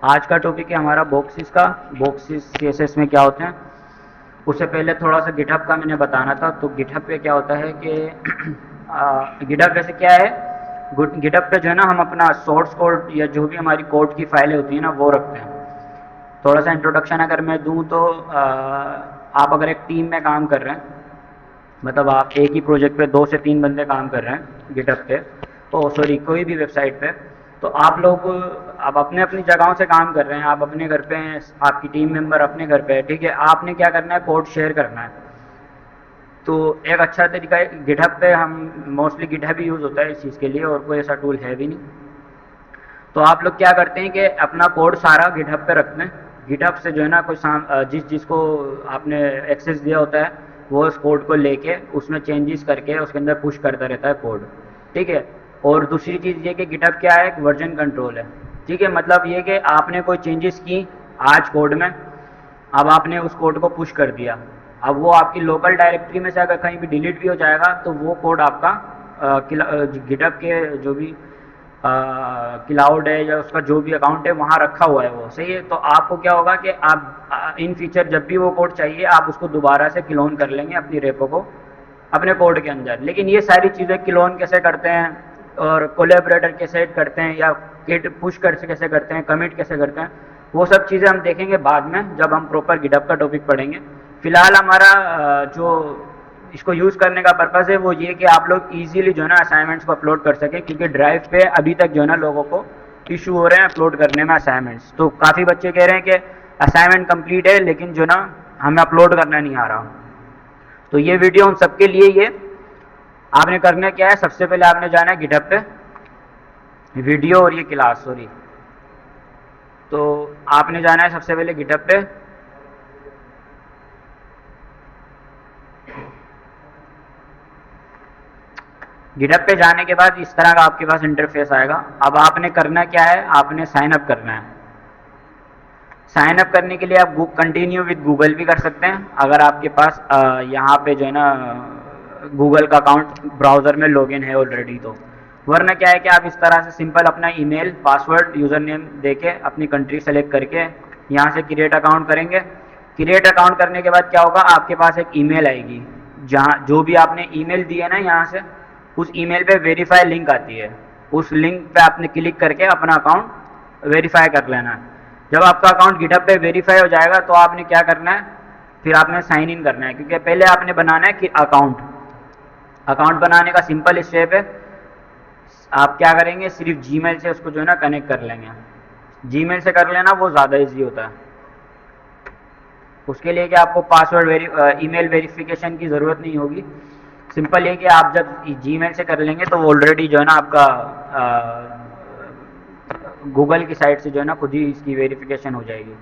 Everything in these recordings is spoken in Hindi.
आज का टॉपिक है हमारा बॉक्सेस का। बॉक्सेस सीएसएस में क्या होते हैं, उससे पहले थोड़ा सा गिटहब का मैंने बताना था। तो गिटहब पे क्या होता है कि गिटहब वैसे क्या है, गिटहब पे जो है ना हम अपना सोर्स कोड या जो भी हमारी कोड की फाइलें होती हैं ना वो रखते हैं। थोड़ा सा इंट्रोडक्शन अगर मैं दूं तो आप अगर एक टीम में काम कर रहे हैं, मतलब आप एक ही प्रोजेक्ट पे 2 से 3 बंदे काम कर रहे हैं गिटहब पे, तो सॉरी कोई भी वेबसाइट पे, तो आप लोग आप अपने अपनी जगहों से काम कर रहे हैं, आप अपने घर पे हैं, आपकी टीम मेंबर अपने घर पे है, ठीक है। आपने क्या करना है, कोड शेयर करना है। तो एक अच्छा तरीका है गिटहब पे, हम मोस्टली गिटहब ही यूज़ होता है इस चीज़ के लिए, और कोई ऐसा टूल है भी नहीं। तो आप लोग क्या करते हैं कि अपना कोड सारा गिटहब पे रखते हैं। गिटहब से जो है ना कोई जिसको आपने एक्सेस दिया होता है वो उस कोड को लेके उसमें चेंजेस करके उसके अंदर पुश करता रहता है कोड, ठीक है। और दूसरी चीज़ ये कि गिटहब क्या है, एक वर्जन कंट्रोल है, ठीक है। मतलब ये कि आपने कोई चेंजेस की आज कोड में, अब आपने उस कोड को पुश कर दिया, अब वो आपकी लोकल डायरेक्टरी में से अगर कहीं भी डिलीट भी हो जाएगा तो वो कोड आपका गिटहब के जो भी क्लाउड है या उसका जो भी अकाउंट है वहाँ रखा हुआ है, वो सही है। तो आपको क्या होगा कि आप इन फ्यूचर जब भी वो कोड चाहिए आप उसको दोबारा से क्लोन कर लेंगे अपनी रेपो को अपने कोड के अंदर। लेकिन ये सारी चीज़ें क्लोन कैसे करते हैं और कोलेबरेटर कैसे करते हैं या गिट पुश कैसे करते हैं, कमिट कैसे करते हैं, वो सब चीज़ें हम देखेंगे बाद में जब हम प्रॉपर गिटहब का टॉपिक पढ़ेंगे। फिलहाल हमारा जो इसको यूज़ करने का पर्पज़ है वो ये कि आप लोग इजीली जो है ना असाइनमेंट्स को अपलोड कर सकें, क्योंकि ड्राइव पे अभी तक जो है ना लोगों को इशू हो रहे हैं अपलोड करने में असाइनमेंट्स। तो काफ़ी बच्चे कह रहे हैं कि असाइनमेंट कंप्लीट है लेकिन जो ना हमें अपलोड करना नहीं आ रहा। तो ये वीडियो उन सबके लिए ये आपने करना क्या है, सबसे पहले आपने जाना है गिटहब पे, वीडियो और ये क्लास सॉरी। तो आपने जाना है सबसे पहले गिटहब पे, गिटहब पे जाने के बाद इस तरह का आपके पास इंटरफेस आएगा। अब आपने करना क्या है, आपने साइन अप करना है। साइन अप करने के लिए आप कंटिन्यू विद गूगल भी कर सकते हैं अगर आपके पास यहाँ पे जो है ना गूगल का अकाउंट ब्राउज़र में लॉगिन है ऑलरेडी। तो वरना क्या है कि आप इस तरह से सिंपल अपना ईमेल पासवर्ड यूज़र नेम दे के अपनी कंट्री सेलेक्ट करके यहाँ से क्रिएट अकाउंट करेंगे। क्रिएट अकाउंट करने के बाद क्या होगा, आपके पास एक ईमेल आएगी, जहाँ जो भी आपने ईमेल दी है ना यहाँ से, उस ईमेल पे वेरीफाई लिंक आती है, उस लिंक पे आपने क्लिक करके अपना अकाउंट वेरीफाई कर लेना है। जब आपका अकाउंट गिटहब पे वेरीफाई हो जाएगा तो आपने क्या करना है, फिर आपने साइन इन करना है, क्योंकि पहले आपने बनाना है कि अकाउंट बनाने का सिंपल स्टेप है। आप क्या करेंगे, सिर्फ जीमेल से उसको जो है ना कनेक्ट कर लेंगे। जीमेल से कर लेना वो ज़्यादा इजी होता है। उसके लिए कि आपको पासवर्ड ईमेल वेरिफिकेशन की ज़रूरत नहीं होगी। सिंपल ये कि आप जब जीमेल से कर लेंगे तो ऑलरेडी जो है ना आपका गूगल की साइट से जो है ना खुद ही इसकी वेरिफिकेशन हो जाएगी।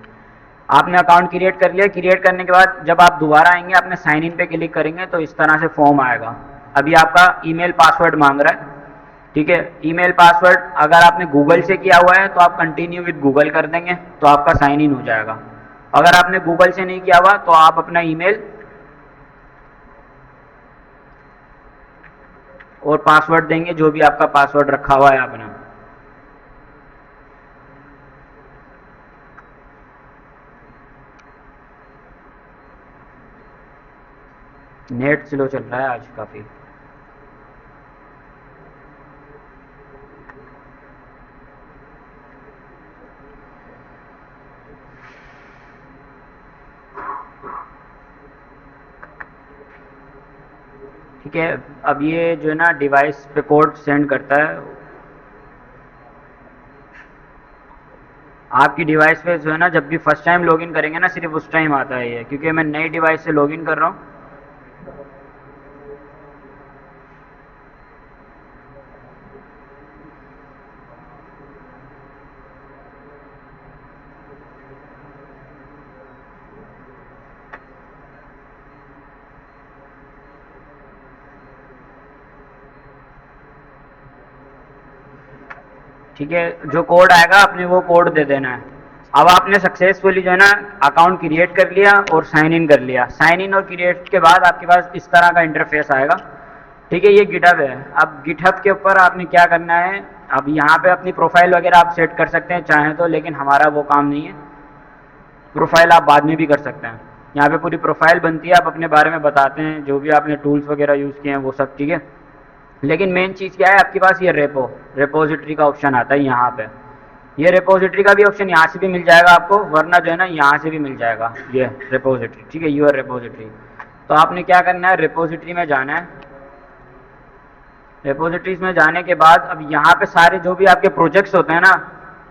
आपने अकाउंट क्रिएट कर लिया, क्रिएट करने के बाद जब आप दोबारा आएंगे आपने साइन इन पे क्लिक करेंगे तो इस तरह से फॉर्म आएगा। अभी आपका ईमेल पासवर्ड मांग रहा है, ठीक है। ईमेल पासवर्ड अगर आपने गूगल से किया हुआ है तो आप कंटिन्यू विद गूगल कर देंगे तो आपका साइन इन हो जाएगा। अगर आपने गूगल से नहीं किया हुआ तो आप अपना ईमेल और पासवर्ड देंगे, जो भी आपका पासवर्ड रखा हुआ है आपने। नेट स्लो चल रहा है आज काफ़ी। ठीक है, अब ये जो है ना डिवाइस पे कोड सेंड करता है। आपकी डिवाइस पे जो है ना जब भी फर्स्ट टाइम लॉगिन करेंगे ना सिर्फ उस टाइम आता है ये, क्योंकि मैं नई डिवाइस से लॉगिन कर रहा हूँ। ठीक है, जो कोड आएगा आपने वो कोड दे देना है। अब आपने सक्सेसफुली जो है ना अकाउंट क्रिएट कर लिया और साइन इन कर लिया। साइन इन और क्रिएट के बाद आपके पास इस तरह का इंटरफेस आएगा। ठीक है, ये गिटहब है। अब गिटहब के ऊपर आपने क्या करना है, अब यहाँ पे अपनी प्रोफाइल वगैरह आप सेट कर सकते हैं चाहें तो, लेकिन हमारा वो काम नहीं है। प्रोफाइल आप बाद में भी कर सकते हैं। यहाँ पे पूरी प्रोफाइल बनती है, आप अपने बारे में बताते हैं जो भी आपने टूल्स वगैरह यूज़ किए हैं वो सब, ठीक है। लेकिन मेन चीज़ क्या है, आपके पास ये रेपोजिटरी का ऑप्शन आता है यहाँ पे। ये रेपोजिटरी का भी ऑप्शन यहाँ से भी मिल जाएगा आपको, वरना जो है ना यहाँ से भी मिल जाएगा ये रेपोजिटरी, ठीक है, यूर रेपोजिटरी। तो आपने क्या करना है, रेपोजिटरी में जाना है। रेपोजिटरीज में जाने के बाद अब यहाँ पे सारे जो भी आपके प्रोजेक्ट्स होते हैं ना,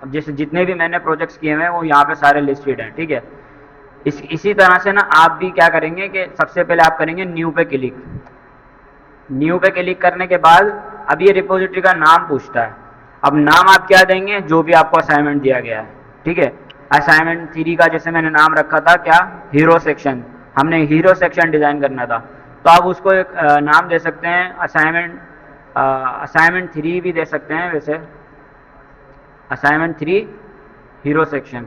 अब जैसे जितने भी मैंने प्रोजेक्ट्स किए हुए हैं वो यहाँ पे सारे लिस्टेड हैं, ठीक है। इसी तरह से ना आप भी क्या करेंगे कि सबसे पहले आप करेंगे न्यू पे क्लिक। न्यू पे क्लिक करने के बाद अब ये रिपोजिटरी का नाम पूछता है। अब नाम आप क्या देंगे, जो भी आपको असाइनमेंट दिया गया है, ठीक है। असाइनमेंट 3 का जैसे मैंने नाम रखा था क्या, हीरो सेक्शन, हमने हीरो सेक्शन डिज़ाइन करना था, तो आप उसको एक नाम दे सकते हैं असाइनमेंट 3 भी दे सकते हैं वैसे, assignment 3 hero section.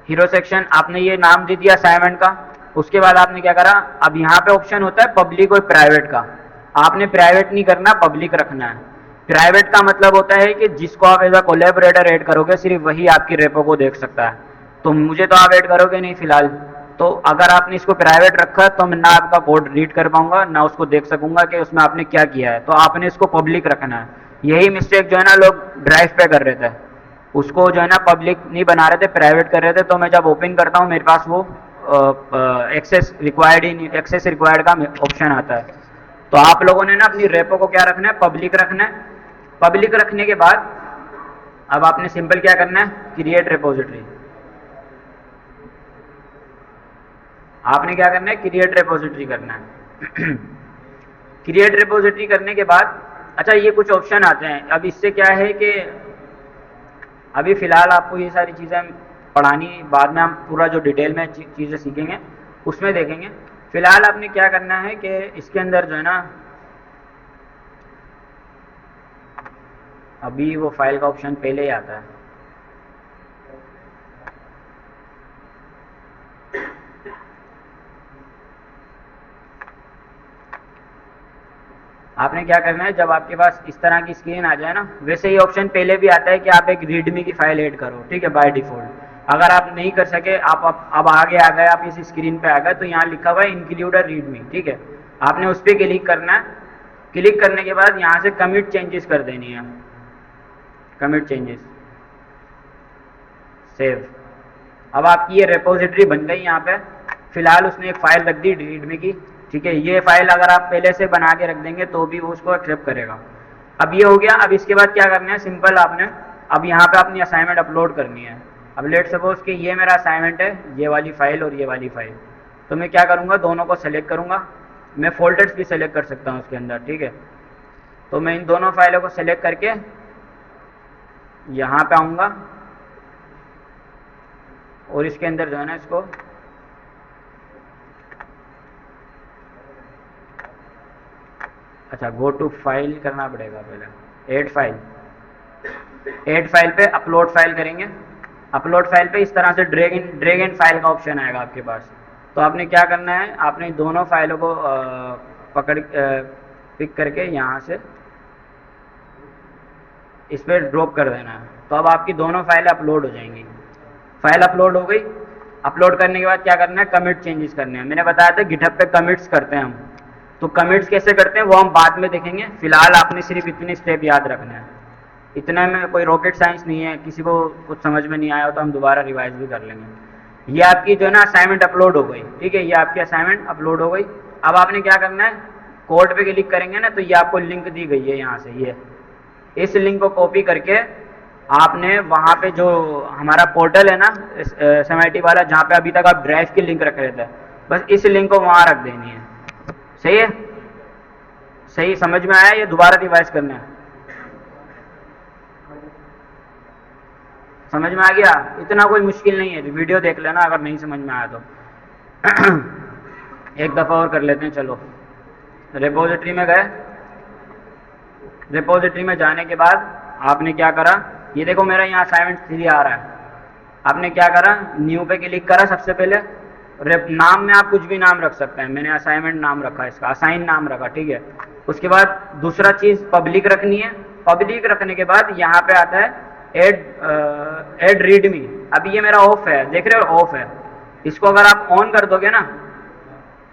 Hero section आपने ये नाम दे दिया असाइनमेंट का। उसके बाद आपने क्या करा, अब यहाँ पे ऑप्शन होता है पब्लिक और प्राइवेट का। आपने प्राइवेट नहीं करना, पब्लिक रखना है। प्राइवेट का मतलब होता है कि जिसको आप एज अ कोलैबोरेटर ऐड करोगे सिर्फ वही आपकी रेपो को देख सकता है, तो मुझे तो आप ऐड करोगे नहीं फिलहाल। तो अगर आपने इसको प्राइवेट रखा तो मैं ना आपका कोड रीड कर पाऊंगा ना उसको देख सकूंगा कि उसमें आपने क्या किया है, तो आपने इसको पब्लिक रखना है। यही मिस्टेक जो है ना लोग ड्राइव पे कर रहे थे, उसको जो है ना पब्लिक नहीं बना रहे थे, प्राइवेट कर रहे थे। तो मैं जब ओपन करता हूँ मेरे पास वो एक्सेस रिक्वायर्ड का ऑप्शन आता है। तो आप लोगों ने ना अपनी रेपो को क्या रखना है, पब्लिक रखना है। पब्लिक रखने के बाद अब आपने सिंपल क्या करना है, क्रिएट रेपोजिटरी। आपने क्या करना है, क्रिएट रेपोजिटरी करना है। क्रिएट रेपोजिटरी करने के बाद अच्छा ये कुछ ऑप्शन आते हैं। अब इससे क्या है कि अभी फ़िलहाल आपको ये सारी चीज़ें पढ़ानी, बाद में हम पूरा जो डिटेल में चीज़ें सीखेंगे उसमें देखेंगे। फ़िलहाल आपने क्या करना है कि इसके अंदर जो है ना, अभी वो फाइल का ऑप्शन पहले ही आता है। आपने क्या करना है, जब आपके पास इस तरह की स्क्रीन आ जाए ना, वैसे ही ऑप्शन पहले भी आता है कि आप एक रीडमी की फाइल ऐड करो, ठीक है, बाय डिफ़ॉल्ट। अगर आप नहीं कर सके, आप अब आगे आ गए, आप इस स्क्रीन पे आ गए, तो यहाँ लिखा हुआ है इंक्लूड रीडमी, ठीक है। आपने उस पर क्लिक करना है। क्लिक करने के बाद यहाँ से कमिट चेंजेस कर देनी है, कमिट चेंजेस, सेव। अब आपकी ये रेपोजिटरी बन गई यहाँ पे। फिलहाल उसने एक फाइल रख दी रीडमी की, ठीक है। ये फाइल अगर आप पहले से बना के रख देंगे तो भी वो उसको एक्सेप्ट करेगा। अब ये हो गया। अब इसके बाद क्या करना है, सिंपल आपने अब यहाँ पे अपनी असाइनमेंट अपलोड करनी है। अब लेट सपोज कि ये मेरा असाइनमेंट है, ये वाली फाइल और ये वाली फाइल, तो मैं क्या करूँगा, दोनों को सेलेक्ट करूँगा। मैं फोल्डर्स भी सेलेक्ट कर सकता हूँ उसके अंदर, ठीक है। तो मैं इन दोनों फाइलों को सेलेक्ट करके यहाँ पे आऊँगा और इसके अंदर जो है ना इसको अच्छा गो टू फाइल करना पड़ेगा पहले, ऐड फाइल पे अपलोड फाइल करेंगे। अपलोड फाइल पे इस तरह से ड्रैग इन फाइल का ऑप्शन आएगा आपके पास। तो आपने क्या करना है, आपने दोनों फाइलों को पिक करके यहाँ से इस पर ड्रॉप कर देना है। तो अब आपकी दोनों फाइलें अपलोड हो जाएंगी। फाइल अपलोड हो गई। अपलोड करने के बाद क्या करना है, कमिट चेंजेस करने हैं। मैंने बताया था गिटहब पे कमिट्स करते हैं हम, तो कमिट्स कैसे करते हैं वो हम बाद में देखेंगे। फिलहाल आपने सिर्फ इतने स्टेप याद रखने हैं। इतने में कोई रॉकेट साइंस नहीं है, किसी को कुछ समझ में नहीं आया हो तो हम दोबारा रिवाइज भी कर लेंगे। ये आपकी जो है ना असाइनमेंट अपलोड हो गई, ठीक है, ये आपकी असाइनमेंट अपलोड हो गई। अब आपने क्या करना है, कोड पे क्लिक करेंगे ना तो ये आपको लिंक दी गई है यहाँ से, ये इस लिंक को कॉपी करके आपने वहाँ पे जो हमारा पोर्टल है ना SMIT वाला, जहाँ पे अभी तक आप ड्राइव की लिंक रख रहे थे, बस इस लिंक को वहाँ रख देनी है। सही है, सही समझ में आया, ये दोबारा रिवाइज करना है। समझ में आ गया, इतना कोई मुश्किल नहीं है, वीडियो देख लेना अगर नहीं समझ में आया तो। एक दफ़ा और कर लेते हैं, चलो। रिपोजिटरी में गए। रिपोजिटरी में जाने के बाद आपने क्या करा, ये देखो मेरा यहाँ असाइनमेंट 3 आ रहा है। आपने क्या करा, न्यू पे क्लिक करा सबसे पहले। नाम में आप कुछ भी नाम रख सकते हैं, मैंने असाइनमेंट नाम रखा, इसका असाइन नाम रखा, ठीक है। उसके बाद दूसरा चीज़ पब्लिक रखनी है। पब्लिक रखने के बाद यहाँ पे आता है ऐड रीडमी। अभी ये मेरा ऑफ है, देख रहे हो, ऑफ है। इसको अगर आप ऑन कर दोगे ना,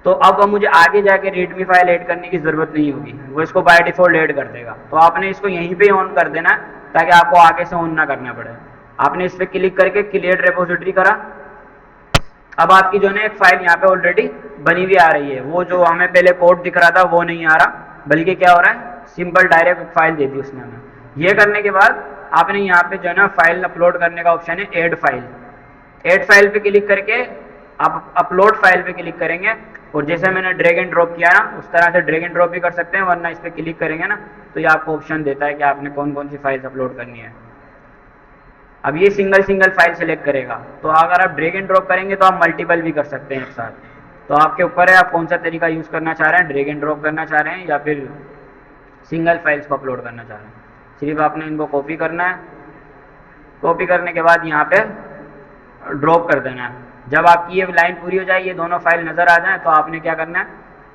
तो अब मुझे आगे जाके रीडमी फाइल ऐड करने की ज़रूरत नहीं होगी, वो इसको बाय डिफ़ॉल्ट ऐड कर देगा। तो आपने इसको यहीं पे ऑन कर देना है ताकि आपको आगे से ऑन ना करना पड़े। आपने इस पर क्लिक करके क्रिएट रेपोजिटरी करा। अब आपकी जो है एक फाइल यहाँ पे ऑलरेडी बनी हुई आ रही है। वो जो हमें पहले कोड दिख रहा था वो नहीं आ रहा, बल्कि क्या हो रहा है, सिंपल डायरेक्ट फाइल दे दी उसने हमें। ये करने के बाद आपने यहाँ पे जो है ना फाइल अपलोड करने का ऑप्शन है, ऐड फाइल। ऐड फाइल पे क्लिक करके आप अपलोड फाइल पे क्लिक करेंगे, और जैसे मैंने ड्रैग एंड ड्रॉप किया ना, उस तरह से ड्रैग एंड ड्रॉप भी कर सकते हैं, वरना इस पर क्लिक करेंगे ना तो ये आपको ऑप्शन देता है कि आपने कौन कौन सी फाइल्स अपलोड करनी है। अब ये सिंगल सिंगल फाइल सेलेक्ट करेगा, तो अगर आप ड्रैग एंड ड्रॉप करेंगे तो आप मल्टीपल भी कर सकते हैं एक साथ। तो आपके ऊपर है आप कौन सा तरीका यूज़ करना चाह रहे हैं, ड्रैग एंड ड्रॉप करना चाह रहे हैं या फिर सिंगल फाइल्स को अपलोड करना चाह रहे हैं। सिर्फ आपने इनको कॉपी करना है, कॉपी करने के बाद यहाँ पे ड्रॉप कर देना है। जब आपकी ये लाइन पूरी हो जाए, ये दोनों फाइल नज़र आ जाए, तो आपने क्या करना है,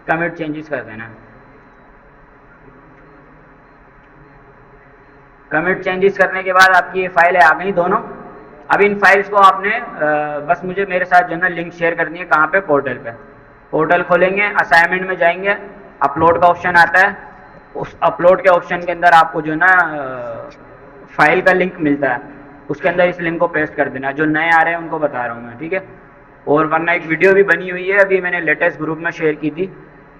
कमिट चेंजेस कर देना है। कमिट चेंजेस करने के बाद आपकी ये फाइल आ गई दोनों। अब इन फाइल्स को आपने बस मुझे मेरे साथ जो है ना लिंक शेयर करनी है, कहाँ पे, पोर्टल पे। पोर्टल खोलेंगे, असाइनमेंट में जाएंगे, अपलोड का ऑप्शन आता है। उस अपलोड के ऑप्शन के अंदर आपको जो है ना फाइल का लिंक मिलता है, उसके अंदर इस लिंक को पेस्ट कर देना। जो नए आ रहे हैं उनको बता रहा हूँ मैं, ठीक है। और वरना एक वीडियो भी बनी हुई है, अभी मैंने लेटेस्ट ग्रुप में शेयर की थी,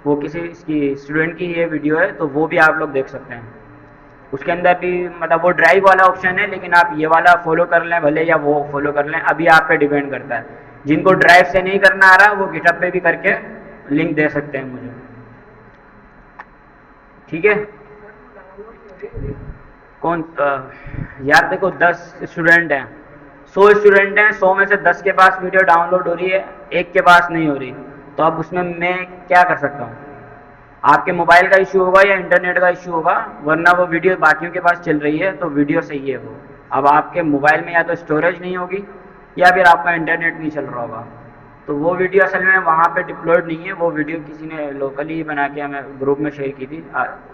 वो किसी इसकी स्टूडेंट की ये वीडियो है, तो वो भी आप लोग देख सकते हैं। उसके अंदर भी मतलब वो ड्राइव वाला ऑप्शन है, लेकिन आप ये वाला फॉलो कर लें भले या वो फॉलो कर लें, अभी आप पे डिपेंड करता है। जिनको ड्राइव से नहीं करना आ रहा वो गिटहब पे भी करके लिंक दे सकते हैं मुझे, ठीक है। कौन यार देखो 10 स्टूडेंट हैं, 100 स्टूडेंट हैं, 100 में से 10 के पास वीडियो डाउनलोड हो रही है, एक के पास नहीं हो रही, तो अब उसमें मैं क्या कर सकता हूँ। आपके मोबाइल का इशू होगा या इंटरनेट का इशू होगा, वरना वो वीडियो बाकियों के पास चल रही है तो वीडियो सही है वो। अब आपके मोबाइल में या तो स्टोरेज नहीं होगी या फिर आपका इंटरनेट नहीं चल रहा होगा, तो वो वीडियो असल में वहाँ पे डिप्लॉयड नहीं है। वो वीडियो किसी ने लोकली बना के हमें ग्रुप में शेयर की थी,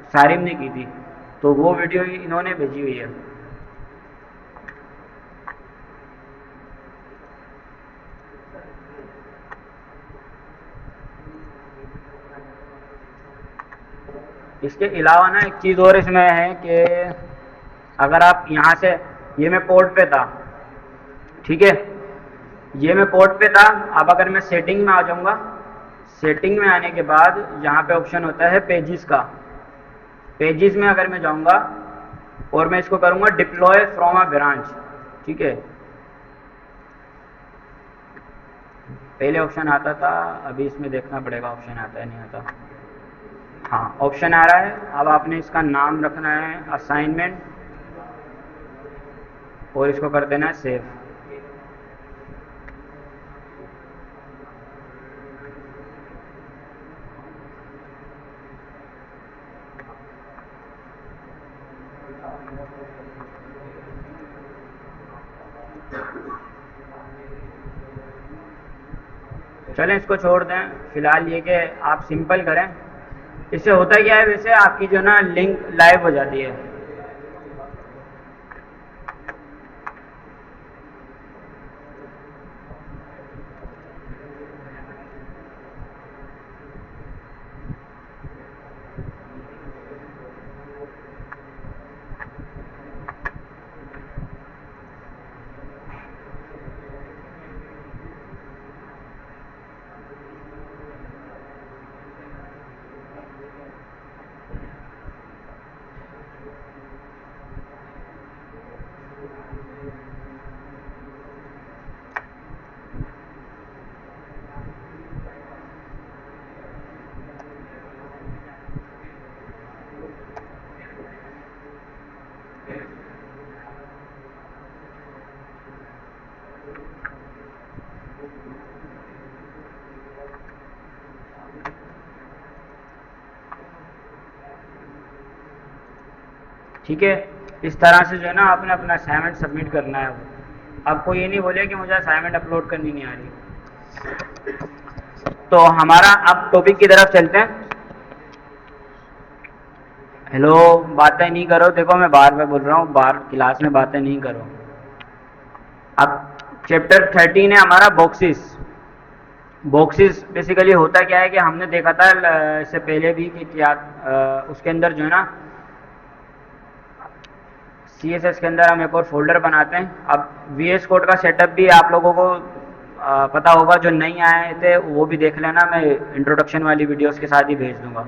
सारिम ने की थी, तो वो वीडियो इन्होंने भेजी हुई है। इसके अलावा ना एक चीज़ और इसमें है कि अगर आप यहाँ से, ये मैं पोर्ट पे था, ठीक है, ये मैं पोर्ट पे था। अब अगर मैं सेटिंग में आ जाऊँगा, सेटिंग में आने के बाद यहाँ पे ऑप्शन होता है पेजेस का। पेजेस में अगर मैं जाऊँगा और मैं इसको करूँगा डिप्लॉय फ्रॉम अ ब्रांच, ठीक है। पहले ऑप्शन आता था, अभी इसमें देखना पड़ेगा ऑप्शन आता है नहीं आता। हाँ, ऑप्शन आ रहा है। अब आपने इसका नाम रखना है असाइनमेंट और इसको कर देना है सेव। चलें इसको छोड़ दें फिलहाल, ये कि आप सिंपल करें। इससे होता क्या है, वैसे आपकी जो ना लिंक लाइव हो जाती है। ठीक है, इस तरह से जो है ना आपने अपना असाइनमेंट सबमिट करना है। आपको ये नहीं बोले कि मुझे असाइनमेंट अपलोड करनी नहीं आ रही। तो हमारा अब टॉपिक की तरफ चलते हैं। हेलो, बातें नहीं करो, देखो मैं बार बार बोल रहा हूँ, बाहर क्लास में बातें नहीं करो। अब चैप्टर 13 है हमारा बॉक्सिस। बॉक्सिस बेसिकली होता क्या है कि हमने देखा था इससे पहले भी कि क्या उसके अंदर जो है ना CSS के अंदर हम एक और फोल्डर बनाते हैं। अब VS कोड का सेटअप भी आप लोगों को पता होगा, जो नहीं आए थे वो भी देख लेना, मैं इंट्रोडक्शन वाली वीडियोस के साथ ही भेज दूंगा।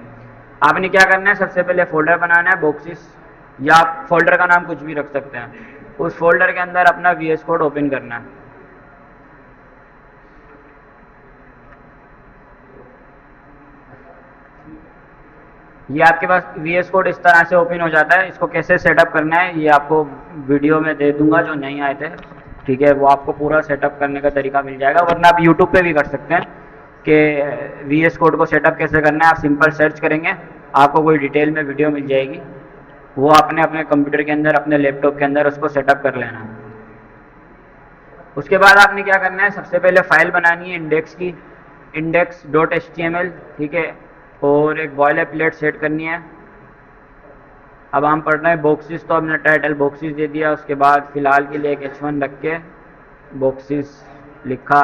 आपने क्या करना है, सबसे पहले फोल्डर बनाना है बॉक्सिस, या आप फोल्डर का नाम कुछ भी रख सकते हैं। उस फोल्डर के अंदर अपना VS कोड ओपन करना है। ये आपके पास VS कोड इस तरह से ओपन हो जाता है। इसको कैसे सेटअप करना है ये आपको वीडियो में दे दूंगा, जो नहीं आए थे, ठीक है, वो आपको पूरा सेटअप करने का तरीका मिल जाएगा। वरना आप यूट्यूब पे भी कर सकते हैं कि VS कोड को सेटअप कैसे करना है। आप सिंपल सर्च करेंगे, आपको कोई डिटेल में वीडियो मिल जाएगी, वो आपने अपने कंप्यूटर के अंदर, अपने लैपटॉप के अंदर उसको सेटअप कर लेना है। उसके बाद आपने क्या करना है, सबसे पहले फाइल बनानी है इंडेक्स की, index.html, ठीक है, और एक बॉयलर प्लेट सेट करनी है। अब हम पढ़ रहे हैं बॉक्सिस, तो हमने टाइटल बॉक्सिस दे दिया। उसके बाद फ़िलहाल के लिए एक H1 रख के बॉक्सिस लिखा,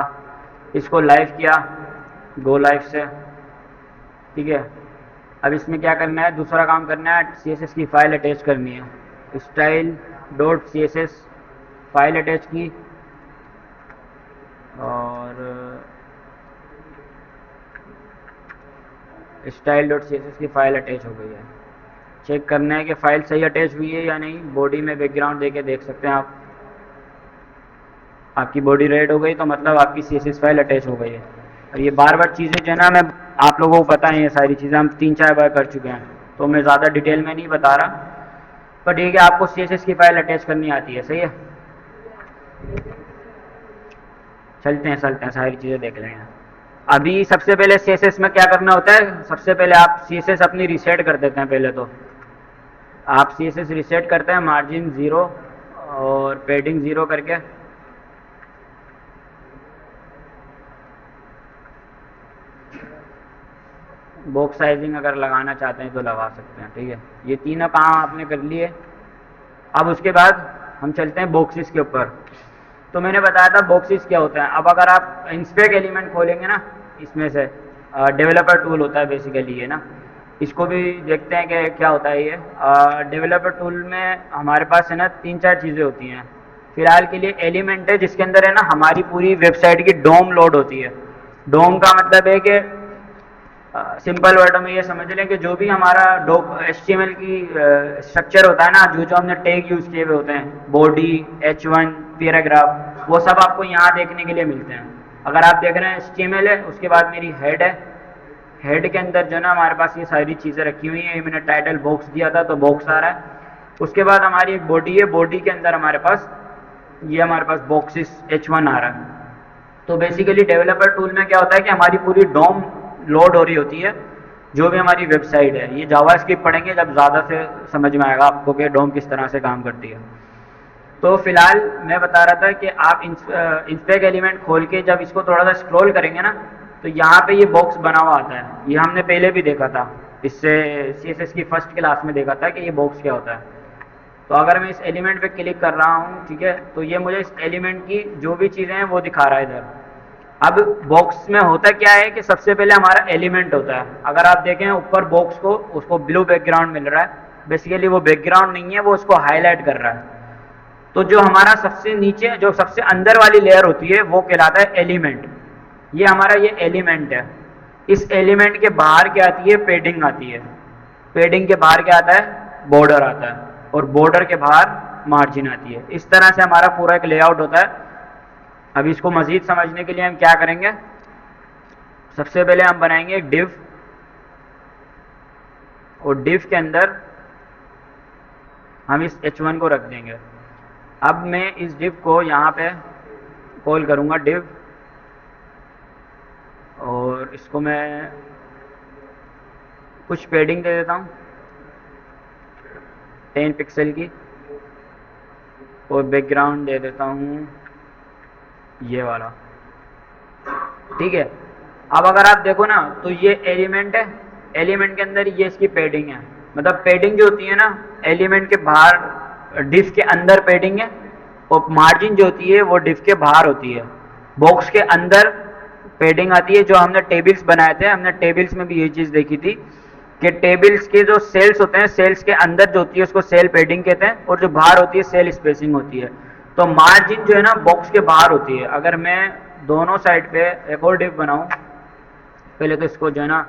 इसको लाइव किया गो लाइव से, ठीक है। अब इसमें क्या करना है, दूसरा काम करना है, CSS की फ़ाइल अटैच करनी है। style.css फाइल अटैच की, और style.css की फ़ाइल अटैच हो गई है। चेक करना है कि फ़ाइल सही अटैच हुई है या नहीं। बॉडी में बैकग्राउंड देके देख सकते हैं आप। आपकी बॉडी रेड हो गई तो मतलब आपकी CSS फाइल अटैच हो गई है। और ये बार बार चीज़ें जो है ना, मैं आप लोगों को पता है, ये सारी चीज़ें हम 3-4 बार कर चुके हैं, तो मैं ज़्यादा डिटेल में नहीं बता रहा। पर ठीक है, आपको CSS की फ़ाइल अटैच करनी आती है, सही है। चलते हैं सारी चीज़ें देख लेंगे। अभी सबसे पहले CSS में क्या करना होता है, सबसे पहले आप CSS अपनी रीसेट कर देते हैं। पहले तो आप CSS रीसेट करते हैं, मार्जिन 0 और पेडिंग 0 करके। बॉक्स साइजिंग अगर लगाना चाहते हैं तो लगा सकते हैं, ठीक है। ये तीनों काम आपने कर लिए। अब उसके बाद हम चलते हैं बॉक्सिस के ऊपर। तो मैंने बताया था बॉक्सिस क्या होता है। अब अगर आप इंस्पेक्ट एलिमेंट खोलेंगे ना, इसमें से डेवलपर टूल होता है बेसिकली ये ना, इसको भी देखते हैं कि क्या होता है ये। डेवलपर टूल में हमारे पास है ना 3-4 चीज़ें होती हैं। फिलहाल के लिए एलिमेंट है, जिसके अंदर है ना हमारी पूरी वेबसाइट की डोम लोड होती है। डोम का मतलब है कि सिंपल वर्डों में ये समझ लें कि जो भी हमारा HTML की स्ट्रक्चर होता है ना, जो जो हमने टैग यूज़ किए हुए होते हैं, बॉडी, H1, पैराग्राफ, वो सब आपको यहाँ देखने के लिए मिलते हैं। अगर आप देख रहे हैं HTML है, उसके बाद मेरी हेड है, हेड के अंदर जो ना हमारे पास ये सारी चीज़ें रखी हुई हैं। ये मैंने टाइटल बॉक्स दिया था तो बॉक्स आ रहा है। उसके बाद हमारी एक बॉडी है, बॉडी के अंदर हमारे पास ये हमारे पास बॉक्सिस H1 आ रहा है। तो बेसिकली डेवलपर टूल में क्या होता है कि हमारी पूरी डोम लोड हो रही होती है, जो भी हमारी वेबसाइट है। ये जावास्क्रिप्ट पढ़ेंगे जब ज़्यादा से समझ में आएगा आपको कि डोम किस तरह से काम करती है। तो फिलहाल मैं बता रहा था कि आप इंस्पेक्ट एलिमेंट खोल के जब इसको थोड़ा सा स्क्रॉल करेंगे ना, तो यहाँ पे ये बॉक्स बना हुआ आता है। ये हमने पहले भी देखा था, इससे CSS की फर्स्ट क्लास में देखा था कि ये बॉक्स क्या होता है। तो अगर मैं इस एलिमेंट पे क्लिक कर रहा हूँ, ठीक है, तो ये मुझे इस एलिमेंट की जो भी चीज़ें हैं वो दिखा रहा है इधर। अब बॉक्स में होता क्या है कि सबसे पहले हमारा एलिमेंट होता है। अगर आप देखें ऊपर बॉक्स को, उसको ब्लू बैकग्राउंड मिल रहा है। बेसिकली वो बैकग्राउंड नहीं है, वो उसको हाईलाइट कर रहा है। तो जो हमारा सबसे नीचे, जो सबसे अंदर वाली लेयर होती है, वो कहलाता है एलिमेंट। ये हमारा ये एलिमेंट है। इस एलिमेंट के बाहर क्या आती है, पेडिंग आती है। पेडिंग के बाहर क्या आता है, बॉर्डर आता है, और बॉर्डर के बाहर मार्जिन आती है। इस तरह से हमारा पूरा एक लेआउट होता है। अब इसको मज़ीद समझने के लिए हम क्या करेंगे, सबसे पहले हम बनाएंगे एक डिव, और डिव के अंदर हम इस H1 को रख देंगे। अब मैं इस डिव को यहाँ पे कॉल करूँगा डिव, और इसको मैं कुछ पेडिंग दे देता हूँ 10 पिक्सल की, और बैकग्राउंड दे देता हूँ ये वाला, ठीक है। अब अगर आप देखो ना तो ये एलिमेंट है, एलिमेंट के अंदर ये इसकी पैडिंग है, मतलब पैडिंग जो होती है ना एलिमेंट के बाहर डिफ के अंदर पैडिंग है, और मार्जिन जो होती है वो डिफ के बाहर होती है। बॉक्स के अंदर पैडिंग आती है, जो हमने टेबल्स बनाए थे, हमने टेबल्स में भी ये चीज़ देखी थी कि टेबल्स के जो सेल्स होते हैं, सेल्स के अंदर जो होती है उसको सेल पैडिंग कहते हैं, और जो बाहर होती है सेल स्पेसिंग होती है। तो मार्जिन जो है ना बॉक्स के बाहर होती है। अगर मैं दोनों साइड पे एक और डिफ बनाऊं, पहले तो इसको जो है ना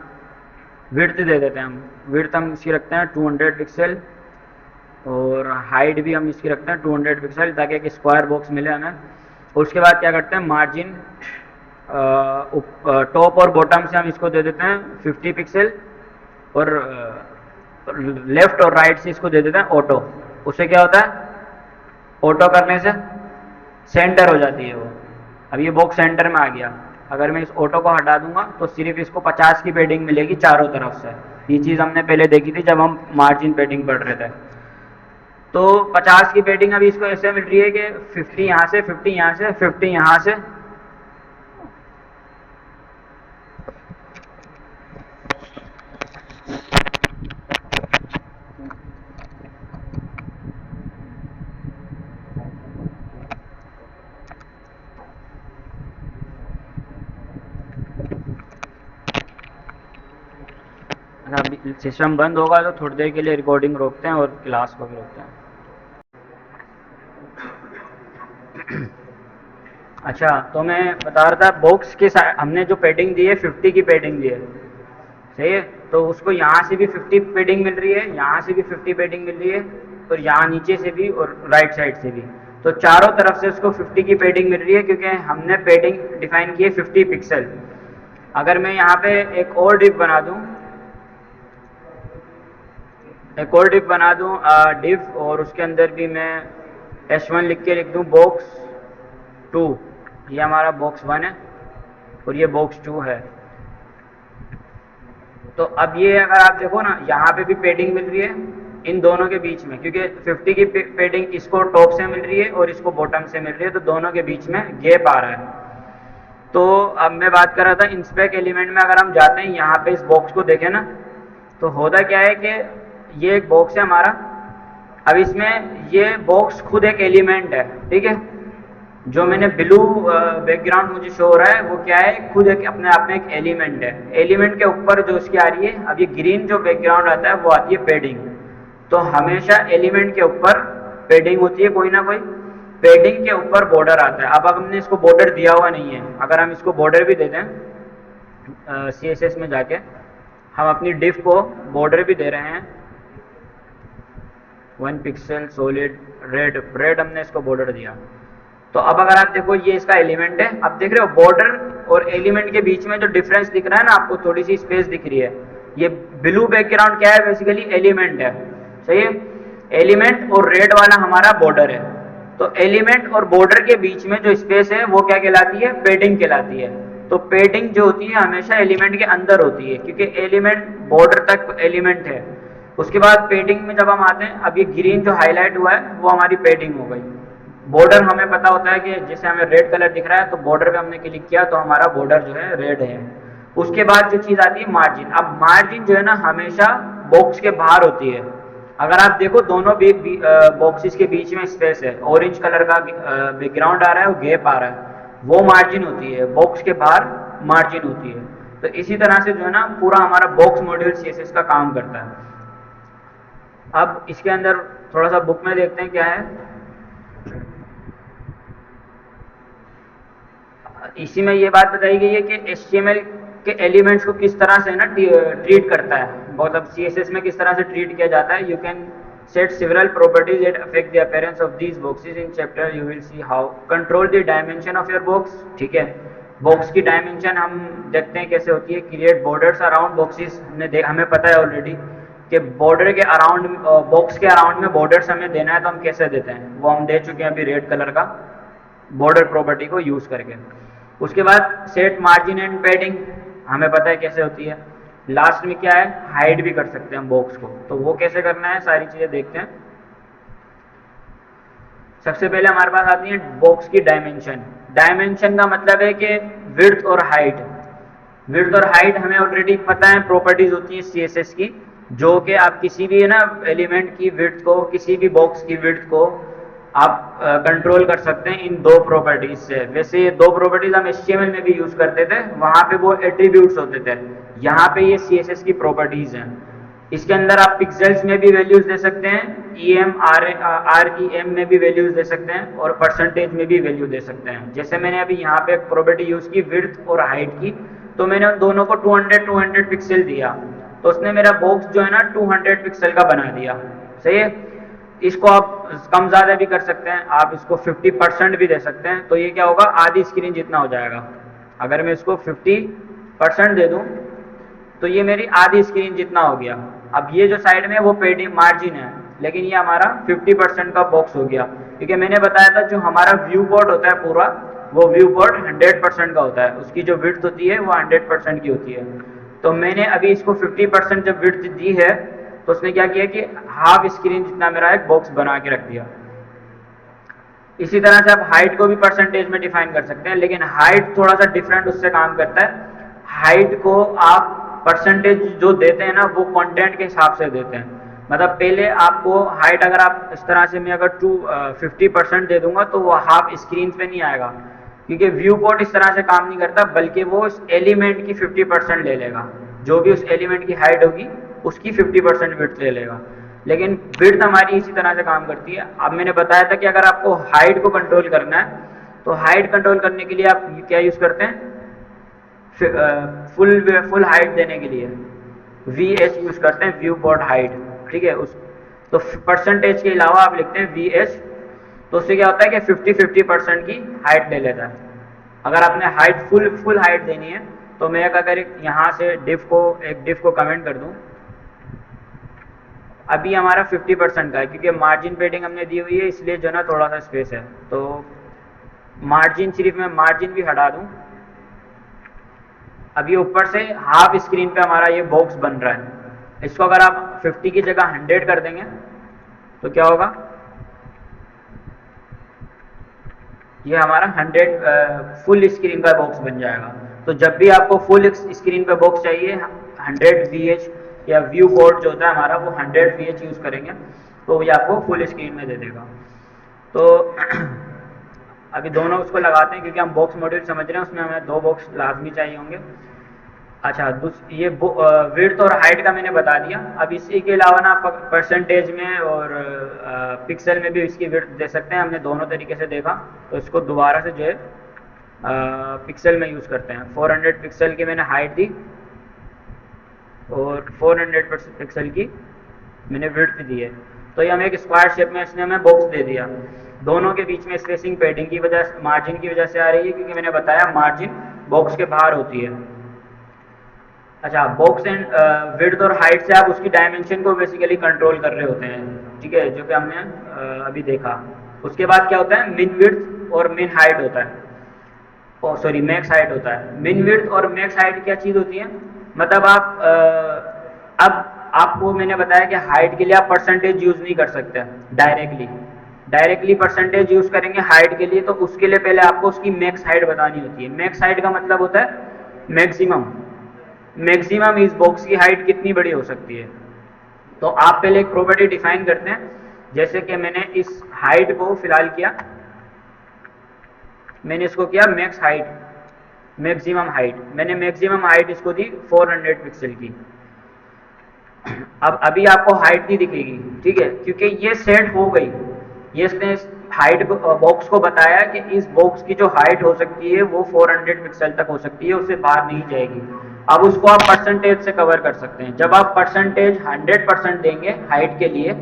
विड्थ दे देते हैं हम, विड्थ हम इसकी रखते हैं 200 पिक्सल, और हाइट भी हम इसकी रखते हैं 200 पिक्सल, ताकि एक स्क्वायर बॉक्स मिले हमें। और उसके बाद क्या करते हैं, मार्जिन टॉप और बॉटम से हम इसको दे देते हैं 50 पिक्सल, और लेफ्ट और राइट से इसको दे देते हैं ऑटो। उससे क्या होता है, ऑटो करने से सेंटर हो जाती है वो। अब ये बॉक्स सेंटर में आ गया। अगर मैं इस ऑटो को हटा दूंगा तो सिर्फ इसको 50 की पैडिंग मिलेगी चारों तरफ से। ये चीज़ हमने पहले देखी थी जब हम मार्जिन पैडिंग पढ़ रहे थे। तो 50 की पैडिंग अभी इसको ऐसे मिल रही है कि 50 यहाँ से, 50 यहाँ से, 50 यहाँ से। अभी सिस्टम बंद होगा तो थोड़ी देर के लिए रिकॉर्डिंग रोकते हैं और क्लास को भी रोकते हैं। अच्छा, तो मैं बता रहा था बॉक्स के साथ हमने जो पैडिंग दी है 50 की पैडिंग दी है, सही है। तो उसको यहाँ से भी 50 पैडिंग मिल रही है, यहाँ से भी 50 पैडिंग मिल रही है, और यहाँ नीचे से भी और राइट साइड से भी। तो चारों तरफ से उसको 50 की पैडिंग मिल रही है, क्योंकि हमने पैडिंग डिफाइन की है 50 पिक्सल। अगर मैं यहाँ पे एक और डिप बना दूँ, एक और डिप बना दूँ डिफ, और उसके अंदर भी मैं S1 लिख के लिख दूँ बॉक्स 2, ये हमारा बॉक्स 1 है और ये बॉक्स 2 है। तो अब ये अगर आप देखो ना, यहाँ पे भी पैडिंग मिल रही है इन दोनों के बीच में, क्योंकि 50 की पैडिंग इसको टॉप से मिल रही है और इसको बॉटम से मिल रही है, तो दोनों के बीच में गैप आ रहा है। तो अब मैं बात कर रहा था इंस्पेक्ट एलिमेंट में, अगर हम जाते हैं यहाँ पे इस बॉक्स को देखें ना, तो होता क्या है कि ये एक बॉक्स है हमारा। अब इसमें ये बॉक्स खुद एक एलिमेंट है, ठीक है। जो मैंने ब्लू बैकग्राउंड मुझे शो हो रहा है वो क्या है, खुद एक अपने आप में एक एलिमेंट है। एलिमेंट के ऊपर जो उसकी आ रही है, अब ये ग्रीन जो बैकग्राउंड आता है वो आती है पैडिंग। तो हमेशा एलिमेंट के ऊपर पैडिंग होती है, कोई ना कोई पैडिंग के ऊपर बॉर्डर आता है। अब हमने इसको बॉर्डर दिया हुआ नहीं है, अगर हम इसको बॉर्डर भी दे दें CSS में जाके, हम अपनी डिफ को बॉर्डर भी दे रहे हैं 1 पिक्सल सॉलिड रेड हमने इसको बॉर्डर दिया। तो अब अगर आप देखो ये इसका एलिमेंट है, अब देख रहे हो बॉर्डर और एलिमेंट के बीच में जो डिफरेंस दिख रहा है ना आपको, थोड़ी सी स्पेस दिख रही है। ये ब्लू बैकग्राउंड क्या है, बेसिकली एलिमेंट है, सही है। एलिमेंट और रेड वाला हमारा बॉर्डर है। तो एलिमेंट और बॉर्डर के बीच में जो स्पेस है वो क्या कहलाती है, पैडिंग कहलाती है। तो पैडिंग जो होती है हमेशा एलिमेंट के अंदर होती है, क्योंकि एलिमेंट बॉर्डर तक एलिमेंट है। उसके बाद पैडिंग में जब हम आते हैं, अब ये ग्रीन जो हाईलाइट हुआ है वो हमारी पैडिंग हो गई। बॉर्डर हमें पता होता है कि जैसे हमें रेड कलर दिख रहा है तो बॉर्डर पे हमने क्लिक किया तो हमारा बॉर्डर जो है रेड है। उसके बाद जो चीज आती है मार्जिन। अब मार्जिन जो है ना हमेशा बॉक्स के बाहर होती है। अगर आप देखो दोनों बॉक्सेस के बीच में स्पेस है, ऑरेंज कलर का बैकग्राउंड आ रहा है और गैप आ रहा है, वो मार्जिन होती है, बॉक्स के बाहर मार्जिन होती है। तो इसी तरह से जो है ना पूरा हमारा बॉक्स मॉड्यूल CSS का काम करता है। अब इसके अंदर थोड़ा सा बुक में देखते हैं क्या है। इसी में ये बात बताई गई है कि HTML के एलिमेंट्स को किस तरह से ना ट्रीट करता है, मतलब CSS में किस तरह से ट्रीट किया जाता है। You can set several properties that affect the appearance of these boxes in chapter you will see how control the dimension of your box। ठीक है, बॉक्स की डायमेंशन हम देखते हैं कैसे होती है। क्रिएट बॉर्डर्स अराउंड बॉक्सेस, हमें पता है ऑलरेडी कि बॉर्डर के अराउंड, बॉक्स के अराउंड में बॉर्डर्स हमें देना है तो हम कैसे देते हैं, वो हम दे चुके हैं अभी रेड कलर का बॉर्डर प्रॉपर्टी को यूज करके। उसके बाद सेट मार्जिन एंड पैडिंग, हमें पता है कैसे होती है। लास्ट में क्या है, हाइड भी कर सकते हैं हम बॉक्स को, तो वो कैसे करना है सारी चीजें देखते हैं। सबसे पहले हमारे पास आती है बॉक्स की डायमेंशन। डायमेंशन का मतलब है कि विड्थ और हाइट। विड्थ और हाइट हमें ऑलरेडी पता है, प्रॉपर्टीज होती है सीएसएस की, जो कि आप किसी भी है ना एलिमेंट की विड्थ को, किसी भी बॉक्स की विड्थ को आप कंट्रोल कर सकते हैं इन दो प्रॉपर्टीज से। वैसे ये दो प्रॉपर्टीज हम एचटीएमएल में भी यूज करते थे, वहां पे वो एट्रीब्यूट्स होते थे, यहाँ पे ये सीएसएस की प्रॉपर्टीज हैं। इसके अंदर आप पिक्सेल्स में भी वैल्यूज दे सकते हैं, ईएम आर ई एम में भी वैल्यूज दे सकते हैं, और परसेंटेज में भी वैल्यू दे सकते हैं। जैसे मैंने अभी यहाँ पे एक प्रॉपर्टी यूज की विड्थ और हाइट की, तो मैंने उन दोनों को 200 पिक्सल दिया, तो उसने मेरा बॉक्स जो है ना 200 पिक्सल का बना दिया। सही है। इसको आप कम ज़्यादा भी कर सकते हैं, आप इसको 50% भी दे सकते हैं, तो ये क्या होगा, आधी स्क्रीन जितना हो जाएगा। अगर मैं इसको 50% दे दूं तो ये मेरी आधी स्क्रीन जितना हो गया। अब ये जो साइड में वो पेडिंग मार्जिन है, लेकिन ये हमारा 50% का बॉक्स हो गया, क्योंकि मैंने बताया था जो हमारा व्यू पोर्ट होता है पूरा, वो व्यू पोर्ट 100% का होता है, उसकी जो विड्थ होती है वो 100% की होती है। तो मैंने अभी इसको 50% जब विड्थ दी है, तो उसने क्या किया कि हाफ स्क्रीन जितना मेरा एक बॉक्स बना के रख दिया। इसी तरह से आप हाइट को भी परसेंटेज में डिफाइन कर सकते हैं, लेकिन हाइट थोड़ा सा डिफरेंट उससे काम करता है। हाइट को आप परसेंटेज जो देते हैं ना, वो कंटेंट के हिसाब से देते हैं। मतलब पहले आपको हाइट अगर आप इस तरह से मैं अगर 50% दे दूंगा, तो वो हाफ स्क्रीन पे नहीं आएगा, क्योंकि व्यू पोर्ट इस तरह से काम नहीं करता, बल्कि वो उस एलिमेंट की 50% ले लेगा, जो भी उस एलिमेंट की हाइट होगी उसकी 50% विड्थ ले लेगा। लेकिन विड्थ हमारी इसी तरह से काम करती है। अब मैंने बताया था कि अगर आपको हाइट को कंट्रोल करना है, तो हाइट कंट्रोल करने के लिए आप क्या यूज करते हैं, फुल हाइट देने के लिए वी एच यूज करते हैं, व्यू पोर्ट हाइट। ठीक है। उस तो परसेंटेज के अलावा आप लिखते हैं वी एच, तो उससे क्या होता है कि 50% की हाइट ले लेता है। अगर आपने हाइट फुल हाइट देनी है, तो मैं अगर यहाँ से एक डिफ को कमेंट कर दूं, अभी हमारा 50% का है, क्योंकि मार्जिन पेडिंग हमने दी हुई है, इसलिए जो ना थोड़ा सा स्पेस है, तो मार्जिन सिर्फ मैं मार्जिन भी हटा दूं। अभी ऊपर से हाफ स्क्रीन पे हमारा ये बॉक्स बन रहा है। इसको अगर आप 50 की जगह 100 कर देंगे, तो क्या होगा, ये हमारा 100 फुल स्क्रीन का बॉक्स बन जाएगा। तो जब भी आपको फुल स्क्रीन पे बॉक्स चाहिए, 100 VH या व्यू पोर्ट जो होता है हमारा, वो 100 VH यूज करेंगे, तो ये आपको फुल स्क्रीन में दे देगा। तो अभी दोनों उसको लगाते हैं, क्योंकि हम बॉक्स मॉड्यूल समझ रहे हैं, उसमें हमें दो बॉक्स लाजमी चाहिए होंगे। अच्छा, ये विड्थ और हाइट का मैंने बता दिया। अब इसी के अलावा ना परसेंटेज में और पिक्सल में भी इसकी विड्थ दे सकते हैं, हमने दोनों तरीके से देखा। तो इसको दोबारा से जो है पिक्सल में यूज़ करते हैं। 400 पिक्सल की मैंने हाइट दी और 400 पिक्सल की मैंने विड्थ दी है। तो ये हमें एक स्क्वायर शेप में इसने हमें बॉक्स दे दिया। दोनों के बीच में स्पेसिंग पेडिंग की वजह, मार्जिन की वजह से आ रही है, क्योंकि मैंने बताया मार्जिन बॉक्स के बाहर होती है। अच्छा, बॉक्स एंड विड्थ और हाइट से आप उसकी डायमेंशन को बेसिकली कंट्रोल कर रहे होते हैं। ठीक है, जो कि हमने अभी देखा। उसके बाद क्या होता है, मिन विड्थ और मिन हाइट होता है, ओ सॉरी मैक्स हाइट होता है। मिन विड्थ और मैक्स हाइट क्या चीज़ होती है, मतलब अब आपको मैंने बताया कि हाइट के लिए आप परसेंटेज यूज़ नहीं कर सकते डायरेक्टली परसेंटेज यूज़ करेंगे हाइट के लिए, तो उसके लिए पहले आपको उसकी मैक्स हाइट बतानी होती है। मैक्स हाइट का मतलब होता है मैक्सिमम इस बॉक्स की हाइट कितनी बड़ी हो सकती है। तो आप पहले एक प्रॉपर्टी डिफाइन करते हैं, जैसे कि मैंने इस हाइट को फिलहाल किया, मैंने इसको किया मैक्सिमम हाइट, मैंने मैक्सिमम हाइट इसको दी 400 पिक्सल की। अब अभी आपको हाइट नहीं दिखेगी, ठीक है, क्योंकि ये सेट हो गई। ये इसने हाइट बॉक्स को बताया कि इस बॉक्स की जो हाइट हो सकती है वो 400 पिक्सल तक हो सकती है, उससे बाहर नहीं जाएगी। अब उसको आप परसेंटेज से कवर कर सकते हैं। जब आप परसेंटेज 100% देंगे हाइट के लिए,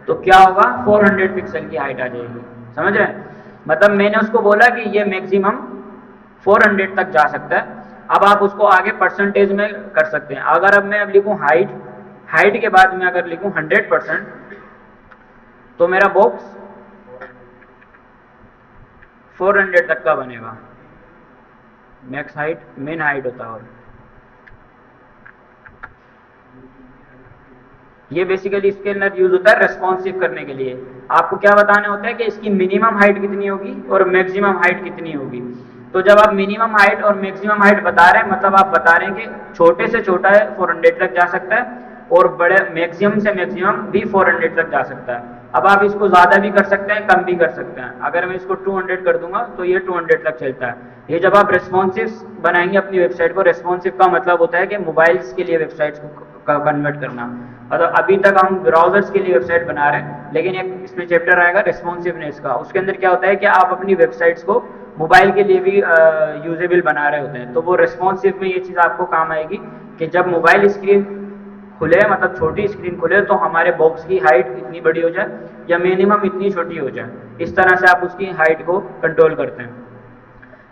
तो क्या होगा, 400 पिक्सल की हाइट आ जाएगी। समझ रहे हैं, मतलब मैंने उसको बोला कि ये मैक्सिमम 400 तक जा सकता है। अब आप उसको आगे परसेंटेज में कर सकते हैं। अगर अब मैं अब लिखूं हाइट के बाद मैं अगर लिखूं 100%, तो मेरा बॉक्स 400 तक का बनेगा। मैक्स हाइट मेन हाइट होता है। और ये बेसिकली इसके अंदर यूज होता है रेस्पॉन्सिव करने के लिए। आपको क्या बताना होता है कि इसकी मिनिमम हाइट कितनी होगी और मैक्सिमम हाइट कितनी होगी। तो जब आप मिनिमम हाइट और मैक्सिमम हाइट बता रहे हैं, मतलब आप बता रहे हैं कि छोटे से छोटा है 400 तक जा सकता है, और बड़े मैक्सिमम से मैक्सिमम भी 400 तक जा सकता है। अब आप इसको ज़्यादा भी कर सकते हैं, कम भी कर सकते हैं। अगर मैं इसको 200 कर दूंगा तो ये 200 तक चलता है। ये जब आप रेस्पॉन्सिव बनाएंगे अपनी वेबसाइट को, रेस्पॉन्सिव का मतलब होता है कि मोबाइल्स के लिए वेबसाइट्स को कन्वर्ट करना। मतलब अभी तक हम ब्राउजर्स के लिए वेबसाइट बना रहे हैं, लेकिन एक इसमें चैप्टर आएगा रेस्पॉन्सिवनेस का, उसके अंदर क्या होता है कि आप अपनी वेबसाइट्स को मोबाइल के लिए भी यूजेबल बना रहे होते हैं। तो वो रेस्पॉन्सिव में ये चीज़ आपको काम आएगी कि जब मोबाइल स्क्रीन खुले, मतलब छोटी स्क्रीन खुले, तो हमारे बॉक्स की हाइट इतनी बड़ी हो जाए या मिनिमम इतनी छोटी हो जाए, इस तरह से आप उसकी हाइट को कंट्रोल करते हैं।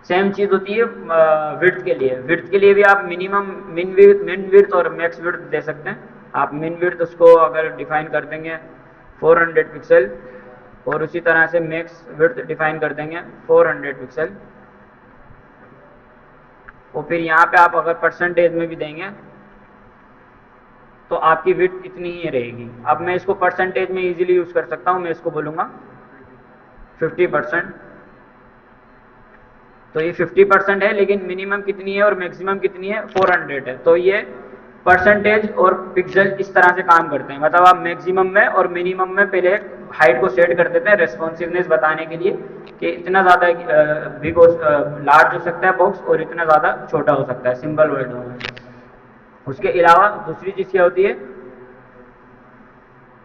सेम चीज़ होती है विड्थ के लिए। विड्थ के लिए भी आप मिनिमम मिन विड्थ और मैक्स विड्थ दे सकते हैं। आप मिन विड्थ उसको अगर डिफाइन कर देंगे 400 पिक्सल, और उसी तरह से मैक्स विड्थ डिफाइन कर देंगे 400 पिक्सल, और फिर यहाँ पे आप अगर परसेंटेज में भी देंगे तो आपकी विड्थ इतनी ही रहेगी। अब मैं इसको परसेंटेज में इजीली यूज़ कर सकता हूँ, मैं इसको बोलूँगा 50%। तो ये 50% है, लेकिन मिनिमम कितनी है और मैक्सिमम कितनी है, 400 है। तो ये परसेंटेज और पिक्सल इस तरह से काम करते हैं। मतलब आप मैक्सिमम में और मिनिमम में पहले हाइट को सेट कर देते हैं रेस्पॉन्सिवनेस बताने के लिए कि इतना ज़्यादा बिग लार्ज हो सकता है बॉक्स और इतना ज़्यादा छोटा हो सकता है, सिंपल वर्ड होगा। उसके अलावा दूसरी चीज़ क्या होती है,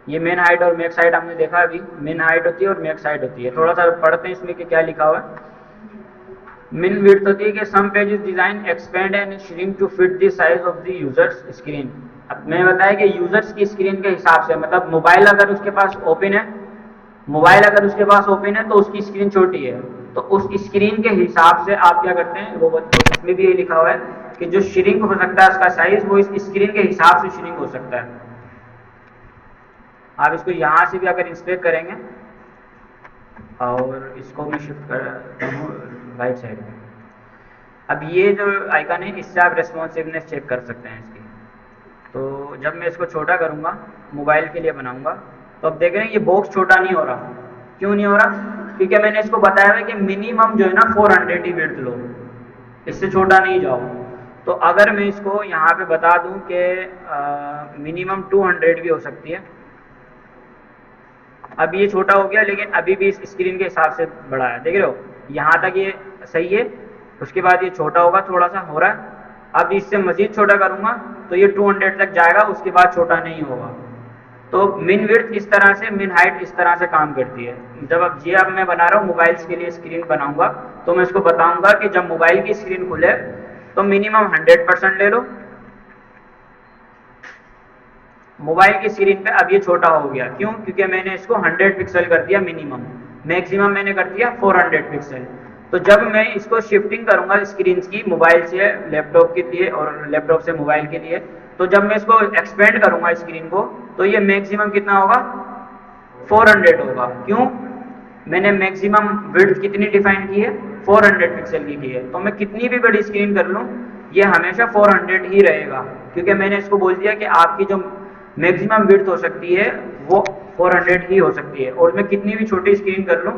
ये मेन हाइट और मैक्स हाइट हमने देखा अभी। मेन हाइट होती है और मैक्स हाइट होती है। थोड़ा सा पढ़ते हैं इसमें कि क्या लिखा हुआ है। मिन विड्थ होती है कि some pages design expand and shrink to fit the size of the user's screen. अब मैंने बताया कि यूजर्स की स्क्रीन के हिसाब से, मतलब मोबाइल अगर उसके पास ओपन है, मोबाइल अगर उसके पास ओपन है तो उसकी स्क्रीन छोटी है, तो उस स्क्रीन के हिसाब से आप क्या करते हैं, वो इसमें भी ये लिखा हुआ है कि जो श्रिंक हो सकता है उसका साइज, वो इस स्क्रीन के हिसाब से श्रिंक हो सकता है। आप इसको यहाँ से भी अगर इंस्पेक्ट करेंगे, और इसको मैं शिफ्ट करता हूँ राइट साइड में। अब ये जो आइकन है, इससे आप रेस्पॉन्सिवनेस चेक कर सकते हैं इसकी। तो जब मैं इसको छोटा करूँगा, मोबाइल के लिए बनाऊँगा, तो अब देख रहे हैं ये बॉक्स छोटा नहीं हो रहा। क्यों नहीं हो रहा? क्योंकि मैंने इसको बताया है कि मिनिमम जो है ना 400 ही विड्थ लो, इससे छोटा नहीं जाओ। तो अगर मैं इसको यहाँ पे बता दूँ कि मिनिमम 200 भी हो सकती है। अब ये छोटा हो गया, लेकिन अभी भी इस स्क्रीन के हिसाब से बड़ा है, देख रहे हो, यहाँ तक ये सही है। उसके बाद ये छोटा होगा, थोड़ा सा हो रहा है। अब इससे मजीद छोटा करूँगा तो ये 200 तक जाएगा, उसके बाद छोटा नहीं होगा। तो मिन विड्थ इस तरह से, मिन हाइट इस तरह से काम करती है। जब अब मैं बना रहा हूँ मोबाइल्स के लिए स्क्रीन बनाऊंगा, तो मैं इसको बताऊंगा कि जब मोबाइल की स्क्रीन खुले तो मिनिमम 100% ले लो। मोबाइल की स्क्रीन पे अब ये छोटा हो गया, क्यों? क्योंकि मैंने इसको 100 पिक्सल कर दिया मिनिमम, मैक्सिमम मैंने कर दिया 400 पिक्सल। तो जब मैं इसको शिफ्टिंग करूंगा स्क्रीन की, मोबाइल से लैपटॉप के लिए और लैपटॉप से मोबाइल के लिए, तो जब मैं इसको एक्सपेंड करूंगा स्क्रीन को, तो ये मैक्सिमम कितना होगा, 400 होगा। क्यों? मैंने मैक्सिमम विड्थ कितनी डिफाइन की है, 400 पिक्सल की है। तो मैं कितनी भी बड़ी स्क्रीन कर लूँ, ये हमेशा 400 ही रहेगा, क्योंकि मैंने इसको बोल दिया कि आपकी जो मैक्सिमम विड्थ हो सकती है वो 400 ही हो सकती है। और मैं कितनी भी छोटी स्क्रीन कर लूँ,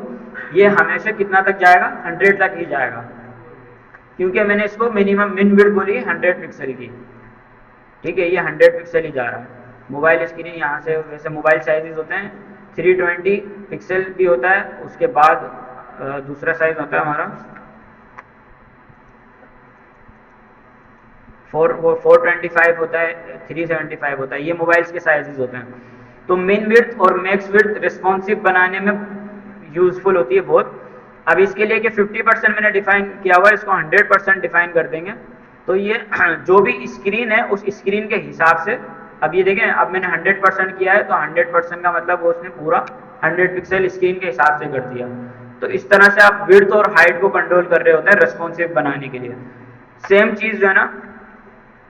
ये हमेशा कितना तक जाएगा, 100 तक ही जाएगा, क्योंकि मैंने इसको मिनिमम मिन विड्थ बोली 100 पिक्सल की। ठीक है, ये 100 पिक्सल ही जा रहा है। मोबाइल स्क्रीन यहाँ से, वैसे मोबाइल साइजेस होते हैं 320 पिक्सल भी होता है, उसके बाद दूसरा साइज होता है हमारा 425 होता है, 375 होता है। ये मोबाइल्स के साइजेस होते हैं। तो मिन विड्थ और मैक्स विड्थ रिस्पॉन्सिव बनाने में यूजफुल होती है बहुत। अब इसके लिए कि 50% मैंने डिफाइन किया हुआ है, इसको 100% डिफाइन कर देंगे। तो ये जो भी स्क्रीन है उस स्क्रीन के हिसाब से, अब ये देखें, अब मैंने 100% किया है, तो 100% का मतलब वो उसने पूरा 100 पिक्सल स्क्रीन के हिसाब से कर दिया। तो इस तरह से आप विड्थ और हाइट को कंट्रोल कर रहे होते हैं रेस्पॉन्सिव बनाने के लिए। सेम चीज़ जो है ना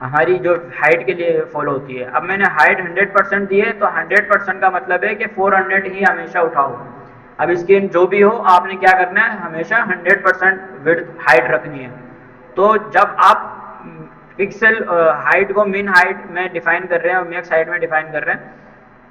हमारी जो हाइट के लिए फॉलो होती है। अब मैंने हाइट 100% दी है, तो 100% का मतलब है कि 400 ही हमेशा उठाओ। अब इसकी जो भी हो, आपने क्या करना है, हमेशा 100% विड्थ हाइट रखनी है। तो जब आप पिक्सल हाइट को मिन हाइट में डिफाइन कर रहे हैं और मैक्स हाइट में डिफाइन कर रहे हैं,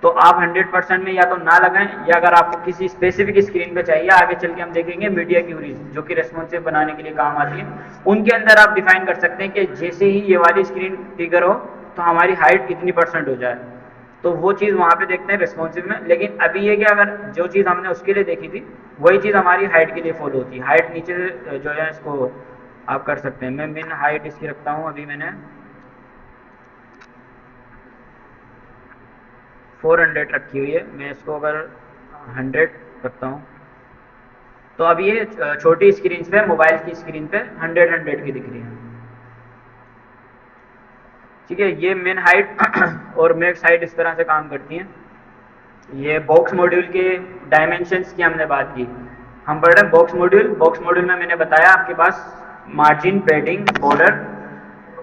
तो आप 100% में या तो ना लगाएं, या अगर आपको किसी स्पेसिफिक स्क्रीन पे चाहिए, आगे चल के हम देखेंगे मीडिया क्यूरीज जो कि रेस्पॉन्सिव बनाने के लिए काम आती है, उनके अंदर आप डिफाइन कर सकते हैं कि जैसे ही ये वाली स्क्रीन ट्रिगर हो तो हमारी हाइट इतनी % हो जाए। तो वो चीज़ वहाँ पे देखते हैं रिस्पॉन्सिव में। लेकिन अभी ये कि अगर जो चीज़ हमने उसके लिए देखी थी वही चीज़ हमारी हाइट के लिए फॉलो होती है। हाइट नीचे से जो है इसको आप कर सकते हैं। मैं मिन हाइट इसकी रखता हूँ, अभी मैंने 400 रखी हुई है। मैं इसको अगर 100 रखता हूँ तो अब ये छोटी स्क्रीन पे, मोबाइल की स्क्रीन पे 100 की दिख रही है। ठीक है, ये मिन हाइट और मैक्स हाइट इस तरह से काम करती हैं। ये बॉक्स मॉड्यूल के डायमेंशंस की हमने बात की। हम पढ़ रहे हैं बॉक्स मॉड्यूल। बॉक्स मॉड्यूल में मैंने बताया आपके पास मार्जिन, पैडिंग, बॉर्डर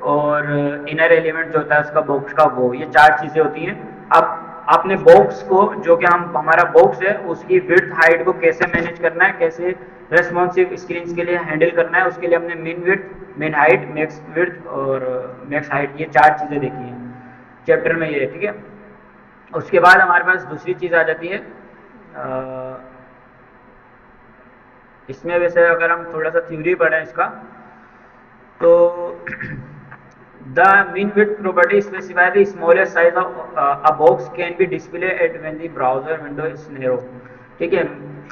और इनर एलिमेंट जो होता है उसका बॉक्स का, वो ये 4 चीज़ें होती हैं। अब आपने बॉक्स को, जो कि हम हमारा बॉक्स है, उसकी विड्थ हाइट को कैसे मैनेज करना है, कैसे रेस्पॉन्सिव स्क्रीन के लिए हैंडल करना है, उसके लिए हमने मिन विड्थ, मिन हाइट, मैक्स विड्थ और मैक्स हाइट, ये 4 चीज़ें देखी हैं चैप्टर में ये। ठीक है, उसके बाद हमारे पास दूसरी चीज़ आ जाती है। इसमें वैसे अगर हम थोड़ा सा थ्योरी पढ़ें इसका, तो the min width property specify the smallest size of a box can be display at when the browser window is narrow. ठीक है,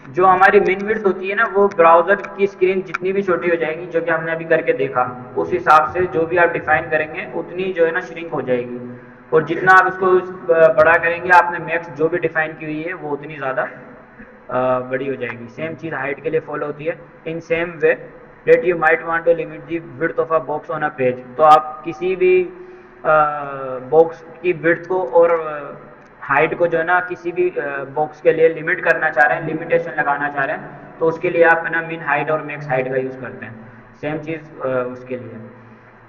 जो हमारी मिन विड्थ होती है ना, वो ब्राउजर की स्क्रीन जितनी भी छोटी हो जाएगी, जो कि हमने अभी करके देखा, उस हिसाब से जो भी आप डिफाइन करेंगे उतनी जो है ना श्रिंक हो जाएगी। और जितना आप इसको बड़ा करेंगे, आपने मैक्स जो भी डिफाइन की हुई है वो उतनी ज़्यादा बड़ी हो जाएगी। सेम चीज़ हाइट के लिए फॉलो होती है। In same way that you might want to limit the width of a box on a page. तो आप किसी भी बॉक्स की विड्थ को और हाइट को जो है ना किसी भी बॉक्स के लिए लिमिट करना चाह रहे हैं, लिमिटेशन लगाना चाह रहे हैं, तो उसके लिए आप है ना मिन हाइट और मैक्स हाइट का यूज़ करते हैं। सेम चीज़ उसके लिए।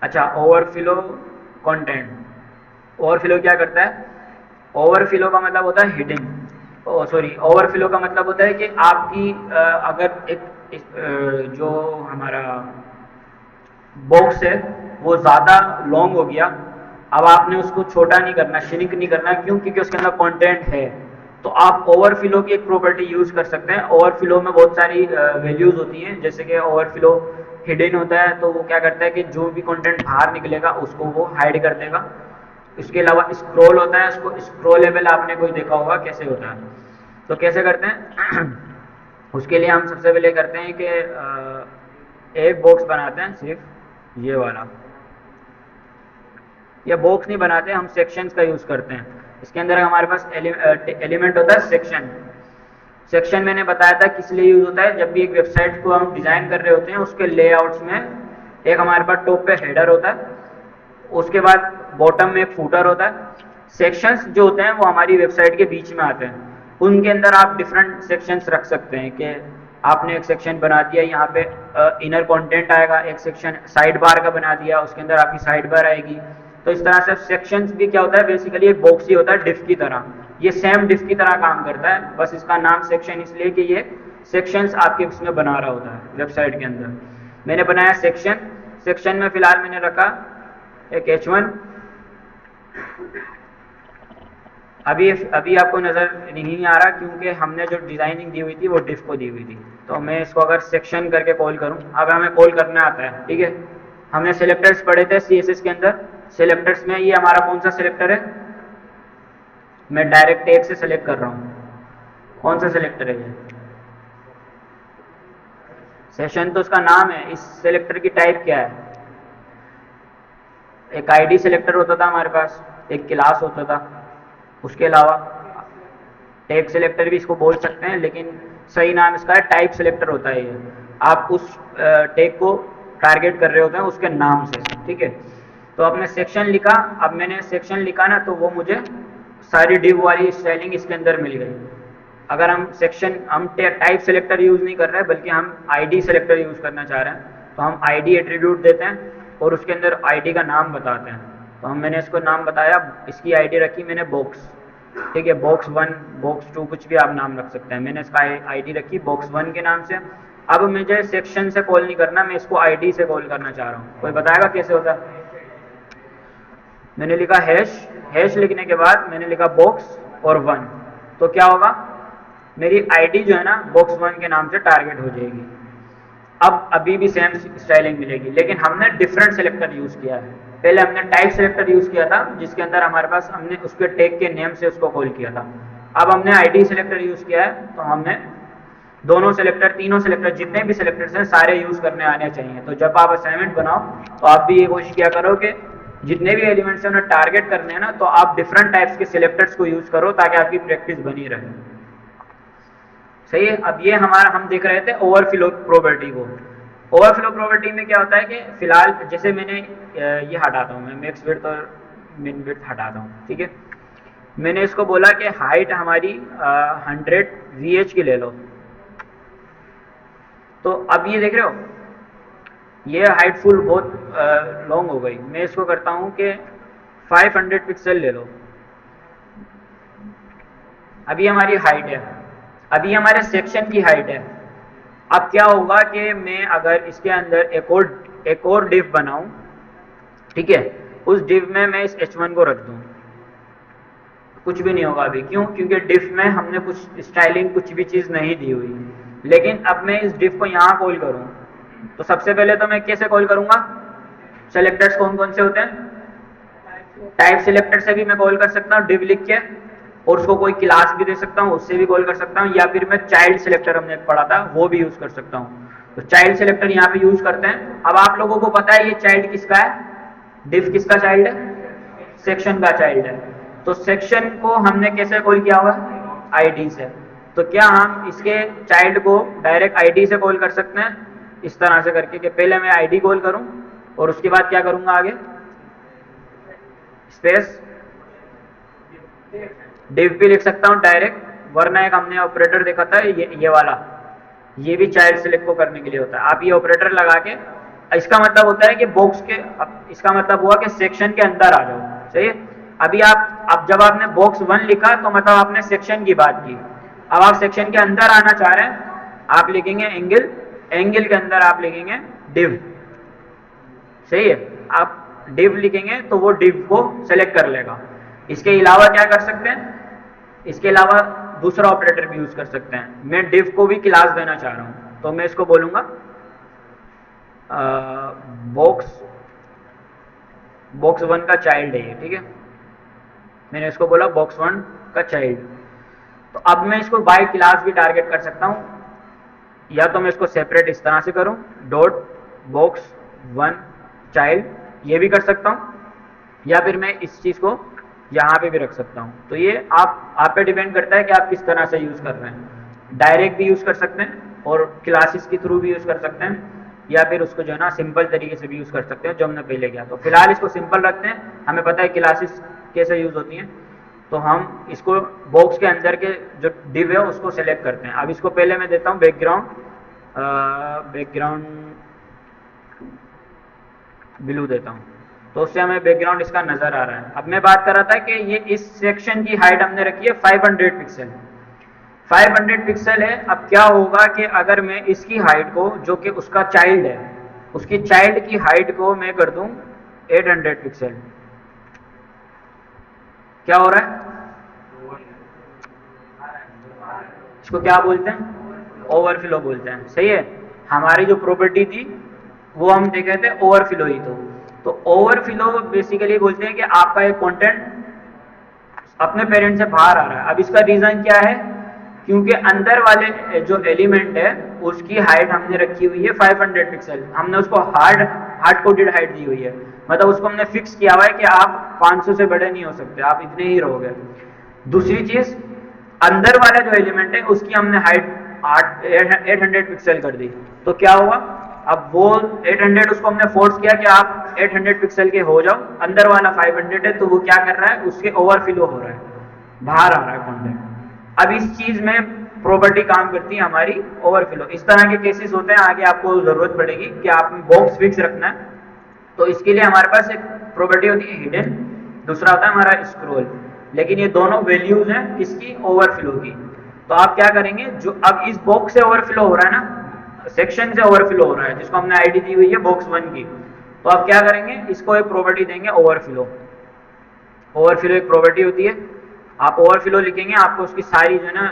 अच्छा, ओवरफ्लो कंटेंट। ओवरफ्लो क्या करता है? ओवरफ्लो का मतलब होता है हिडिंग। सॉरी, ओवरफ्लो का मतलब होता है कि आपकी अगर जो हमारा बॉक्स है वो ज़्यादा लॉन्ग हो गया, अब आपने उसको छोटा नहीं करना, श्रिंक नहीं करना, क्यों? क्योंकि उसके अंदर कंटेंट है। तो आप ओवरफ्लो की एक प्रॉपर्टी यूज़ कर सकते हैं। ओवरफ्लो में बहुत सारी वैल्यूज़ होती हैं, जैसे कि ओवरफ्लो हिडन होता है, तो वो क्या करता है कि जो भी कंटेंट बाहर निकलेगा उसको वो हाइड कर देगा। इसके अलावा स्क्रॉल होता है, उसको स्क्रॉलेबल आपने कोई देखा होगा कैसे होता है। तो कैसे करते हैं? उसके लिए हम सबसे पहले करते हैं कि एक बॉक्स बनाते हैं, सिर्फ ये वाला। या बॉक्स नहीं बनाते, हम सेक्शंस का यूज़ करते हैं। इसके अंदर हमारे पास एलिमेंट होता है सेक्शन। सेक्शन मैंने बताया था किस लिए यूज़ होता है। जब भी एक वेबसाइट को हम डिज़ाइन कर रहे होते हैं, उसके लेआउट्स में एक हमारे पास टॉप पे हेडर होता है, उसके बाद बॉटम में एक फूटर होता है। सेक्शंस जो होते हैं वो हमारी वेबसाइट के बीच में आते हैं। उनके अंदर आप डिफरेंट सेक्शंस रख सकते हैं कि आपने एक सेक्शन बना दिया, यहाँ पे इनर कंटेंट आएगा। एक सेक्शन साइड बार का बना दिया, उसके अंदर आपकी साइड बार आएगी। तो इस तरह से सेक्शंस भी क्या होता है, बेसिकली एक बॉक्स ही होता है डिफ की तरह। ये सेम डिफ की तरह काम करता है, बस इसका नाम सेक्शन इसलिए कि ये सेक्शंस आपके उसमें बना रहा होता है वेबसाइट के अंदर। मैंने बनाया सेक्शन। सेक्शन में फिलहाल मैंने रखा एक H1। अभी आपको नज़र नहीं आ रहा क्योंकि हमने जो डिज़ाइनिंग दी हुई थी वो डिफ को दी हुई थी। तो मैं इसको अगर सेक्शन करके कॉल करूं, अब हमें कॉल करना आता है। ठीक है, हमने सेलेक्टर्स पढ़े थे CSS के अंदर। सेलेक्टर्स में ये हमारा कौन सा सेलेक्टर है? मैं डायरेक्ट एक से सेलेक्ट कर रहा हूँ। कौन सा सेलेक्टर है ये? सेशन तो उसका नाम है। इस सेलेक्टर की टाइप क्या है? एक आईडी सेलेक्टर होता था हमारे पास, एक क्लास होता था, उसके अलावा टैग सेलेक्टर भी इसको बोल सकते हैं, लेकिन सही नाम इसका है टाइप सेलेक्टर होता है ये। आप उस टैग को टारगेट कर रहे होते हैं उसके नाम से। ठीक है, तो आपने सेक्शन लिखा। अब मैंने सेक्शन लिखा ना, तो वो मुझे सारी डिव वाली स्टाइलिंग इसके अंदर मिल गई। अगर हम सेक्शन, हम टाइप सेलेक्टर यूज़ नहीं कर रहे हैं, बल्कि हम आईडी सेलेक्टर यूज़ करना चाह रहे हैं, तो हम आईडी एट्रीब्यूट देते हैं और उसके अंदर आईडी का नाम बताते हैं। तो मैंने इसको नाम बताया, इसकी आईडी रखी मैंने बॉक्स। ठीक है, बॉक्स 1, बॉक्स 2, कुछ भी आप नाम रख सकते हैं। मैंने इसका आईडी रखी बॉक्स 1 के नाम से। अब मुझे सेक्शन से कॉल नहीं करना, मैं इसको आईडी से कॉल करना चाह रहा हूँ। कोई बताएगा कैसे होता है? मैंने लिखा हैश। हैश लिखने के बाद मैंने लिखा बॉक्स, और 1, तो क्या होगा, मेरी आईडी जो है ना बॉक्स 1 के नाम से टारगेट हो जाएगी। अब अभी भी सेम स्टाइलिंग मिलेगी, लेकिन हमने डिफरेंट सेलेक्टर यूज किया है। पहले हमने टाइप सेलेक्टर यूज किया था, जिसके अंदर हमारे पास हमने उसके टैग के नेम से उसको कॉल किया था। अब हमने आईडी सेलेक्टर यूज किया है, तो हमने दोनों सेलेक्टर, तीनों सेलेक्टर, जितने भी सेलेक्टर्स हैं सारे यूज करने आने चाहिए। तो जब आप असाइनमेंट बनाओ तो आप भी ये कोशिश किया करो कि जितने भी एलिमेंट्स हैं उन्हें टारगेट करने हैं ना, तो आप डिफरेंट टाइप्स के सेलेक्टर्स को यूज करो ताकि आपकी प्रैक्टिस बनी रहे। सही है। अब ये हमारा हम देख रहे थे ओवरफ्लो प्रॉपर्टी को। ओवरफ्लो प्रॉपर्टी में क्या होता है कि फिलहाल जैसे मैंने ये हटाता हूँ, मैं मैक्स विड्थ और मिन विड्थ हटाता हूँ, ठीक है। मैंने इसको बोला कि हाइट हमारी 100 VH की ले लो। तो अब ये देख रहे हो, ये हाइट फुल बहुत लॉन्ग हो गई। मैं इसको करता हूँ कि 500 पिक्सल ले लो। अभी हमारी हाइट है, अभी हमारे सेक्शन की हाइट है। अब क्या होगा कि मैं अगर इसके अंदर एक और डिव बनाऊं, ठीक है, उस डिव में मैं इस H1 को रख दूं, कुछ भी नहीं होगा अभी। क्यों? क्योंकि डिव में हमने कुछ स्टाइलिंग कुछ भी चीज नहीं दी हुई। लेकिन अब मैं इस डिव को यहां कॉल करूं, तो सबसे पहले तो मैं कैसे कॉल करूंगा, सेलेक्टर्स कौन कौन से होते हैं, टाइप सेलेक्टर से भी मैं कॉल कर सकता हूँ डिव लिख के, और उसको कोई क्लास भी दे सकता हूँ, उससे भी कॉल कर सकता हूँ, या फिर मैं चाइल्ड सेलेक्टर हमने पढ़ा था वो भी यूज कर सकता हूँ। तो चाइल्ड सेलेक्टर यहाँ पे यूज करते हैं। अब आप लोगों को पता है ये चाइल्ड किसका है, डिव किसका चाइल्ड है, सेक्शन का चाइल्ड है। तो सेक्शन को हमने कैसे कॉल किया हुआ है, आईडी से। तो क्या हम इसके चाइल्ड को डायरेक्ट आईडी से कॉल कर सकते हैं, इस तरह से करके कि पहले मैं आईडी कॉल करूं और उसके बाद क्या करूंगा आगे, स्पेस डिव भी लिख सकता हूं डायरेक्ट, वरना एक हमने ऑपरेटर देखा था ये वाला, ये भी चाइल्ड सिलेक्ट को करने के लिए होता है। आप ये ऑपरेटर लगा के, इसका मतलब होता है कि बॉक्स के, इसका मतलब हुआ कि सेक्शन के अंदर आ जाओ। सही है। अभी अब जब आपने बॉक्स 1 लिखा तो मतलब आपने सेक्शन की बात की। अब आप सेक्शन के अंदर आना चाह रहे हैं, आप लिखेंगे एंगल, एंगल के अंदर आप लिखेंगे डिव। सही है। आप डिव लिखेंगे तो वो डिव को सेलेक्ट कर लेगा। इसके अलावा क्या कर सकते हैं, इसके अलावा दूसरा ऑपरेटर भी यूज कर सकते हैं। मैं डिव को भी क्लास देना चाह रहा हूं, तो मैं इसको बोलूंगा बॉक्स 1 का चाइल्ड है ये, ठीक है। मैंने इसको बोला बॉक्स 1 का चाइल्ड। तो अब मैं इसको बाय क्लास भी टारगेट कर सकता हूं, या तो मैं इसको सेपरेट इस तरह से करूं, डॉट बॉक्स 1 चाइल्ड, ये भी कर सकता हूं, या फिर मैं इस चीज को यहाँ पे भी रख सकता हूँ। तो ये आप पे डिपेंड करता है कि आप किस तरह से यूज कर रहे हैं। डायरेक्ट भी यूज कर सकते हैं और क्लासेस के थ्रू भी यूज कर सकते हैं, या फिर उसको जो है ना सिंपल तरीके से भी यूज कर सकते हैं जो हमने पहले किया। तो फिलहाल इसको सिंपल रखते हैं, हमें पता है क्लासेस कैसे यूज होती हैं। तो हम इसको बॉक्स के अंदर के जो डिव है उसको सेलेक्ट करते हैं। अब इसको पहले मैं देता हूँ बैकग्राउंड ब्लू देता हूँ, तो उससे हमें बैकग्राउंड इसका नजर आ रहा है। अब मैं बात कर रहा था कि ये इस सेक्शन की हाइट हमने रखी है 500 पिक्सल, 500 पिक्सल है। अब क्या होगा कि अगर मैं इसकी हाइट को, जो कि उसका चाइल्ड है, उसकी चाइल्ड की हाइट को मैं कर दूं 800 पिक्सल, क्या हो रहा है, इसको क्या बोलते हैं, ओवरफ्लो बोलते हैं। सही है। हमारी जो प्रॉपर्टी थी वो हम देखे थे ओवरफ्लो ही। तो ओवरफ्लो बेसिकली बोलते हैं कि आपका एक कंटेंट अपने पेरेंट से बाहर आ रहा है। अब इसका रीजन क्या है, क्योंकि अंदर वाले जो एलिमेंट है उसकी हाइट हमने रखी हुई है 500 पिक्सल, हमने उसको हार्ड कोडेड हाइट दी हुई है, मतलब उसको हमने फिक्स किया हुआ है कि आप 500 से बड़े नहीं हो सकते, आप इतने ही रहोगे। दूसरी चीज, अंदर वाला जो एलिमेंट है उसकी हमने हाइट 800 पिक्सल कर दी। तो क्या हुआ, अब वो 800 उसको हमने फोर्स किया कि आप 800 पिक्सल के हो जाओ, अंदर वाला 500 है, तो वो क्या कर रहा है, उसके ओवरफ्लो हो रहा है, बाहर आ रहा है कंटेंट। अब इस चीज में प्रॉपर्टी काम करती है हमारी ओवरफ्लो। इस तरह के केसेस होते हैं, आगे आपको जरूरत पड़ेगी कि आप बॉक्स फिक्स रखना है, तो इसके लिए हमारे पास एक प्रॉपर्टी होती है हिडन, दूसरा होता है हमारा स्क्रॉल। लेकिन ये दोनों वैल्यूज हैं किसकी, ओवरफ्लो की। तो आप क्या करेंगे, जो अब इस बॉक्स से ओवरफ्लो हो रहा है ना, सेक्शन से ओवरफ्लो हो रहा है, जिसको हमने आईडी दी हुई है बॉक्स 1 की, तो आप क्या करेंगे, इसको एक प्रॉपर्टी देंगे ओवरफ्लो। ओवरफ्लो एक प्रॉपर्टी होती है, आप ओवरफ्लो लिखेंगे, आपको उसकी सारी जो है ना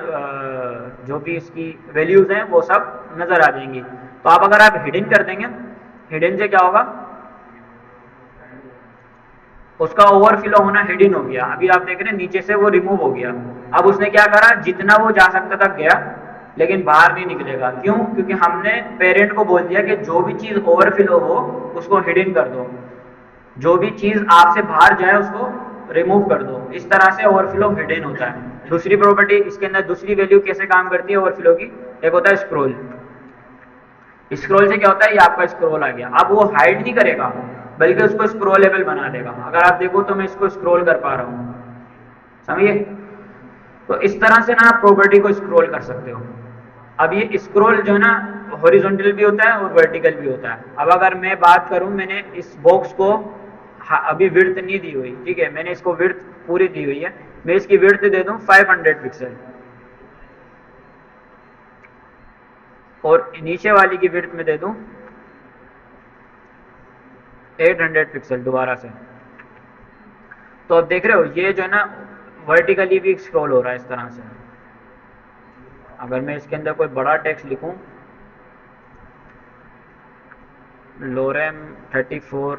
जो भी इसकी वैल्यूज हैं वो सब नजर आ जाएंगी। तो आप अगर आप हिडन कर देंगे, हिडन से क्या होगा, उसका ओवरफ्लो होना हिडन हो गया। अभी आप देख रहे हैं नीचे से वो रिमूव हो गया। अब उसने क्या करा, जितना वो जा सकता था गया, लेकिन बाहर नहीं निकलेगा। क्यों? क्योंकि हमने पेरेंट को बोल दिया कि जो भी चीज ओवरफ्लो हो उसको हिडन कर दो, जो भी चीज आपसे बाहर जाए उसको रिमूव कर दो। इस तरह से ओवरफ्लो हिडन होता है। दूसरी प्रॉपर्टी इसके अंदर, दूसरी वैल्यू कैसे काम करती है ओवरफ्लो की, एक होता है स्क्रॉल। स्क्रॉल से क्या होता है, ये आपका स्क्रॉल आ गया। अब वो हाइड नहीं करेगा बल्कि उसको स्क्रॉलेबल बना देगा। अगर आप देखो तो मैं इसको स्क्रॉल कर पा रहा हूँ, समझिए। तो इस तरह से ना आप प्रॉपर्टी को स्क्रॉल कर सकते हो। अब ये स्क्रॉल जो है ना हॉरिजॉन्टल भी होता है और वर्टिकल भी होता है। अब अगर मैं बात करूं, मैंने इस बॉक्स को अभी विड्थ नहीं दी हुई, ठीक है, मैंने इसको विड्थ पूरी दी हुई है। मैं इसकी विड्थ दे दूं 500 पिक्सल और नीचे वाली की विड्थ में दे दूं 800 पिक्सल दोबारा से। तो अब देख रहे हो ये जो है ना वर्टिकली भी स्क्रॉल हो रहा है इस तरह से। अगर मैं इसके अंदर कोई बड़ा टेक्स्ट लिखूं, लोरेम 34,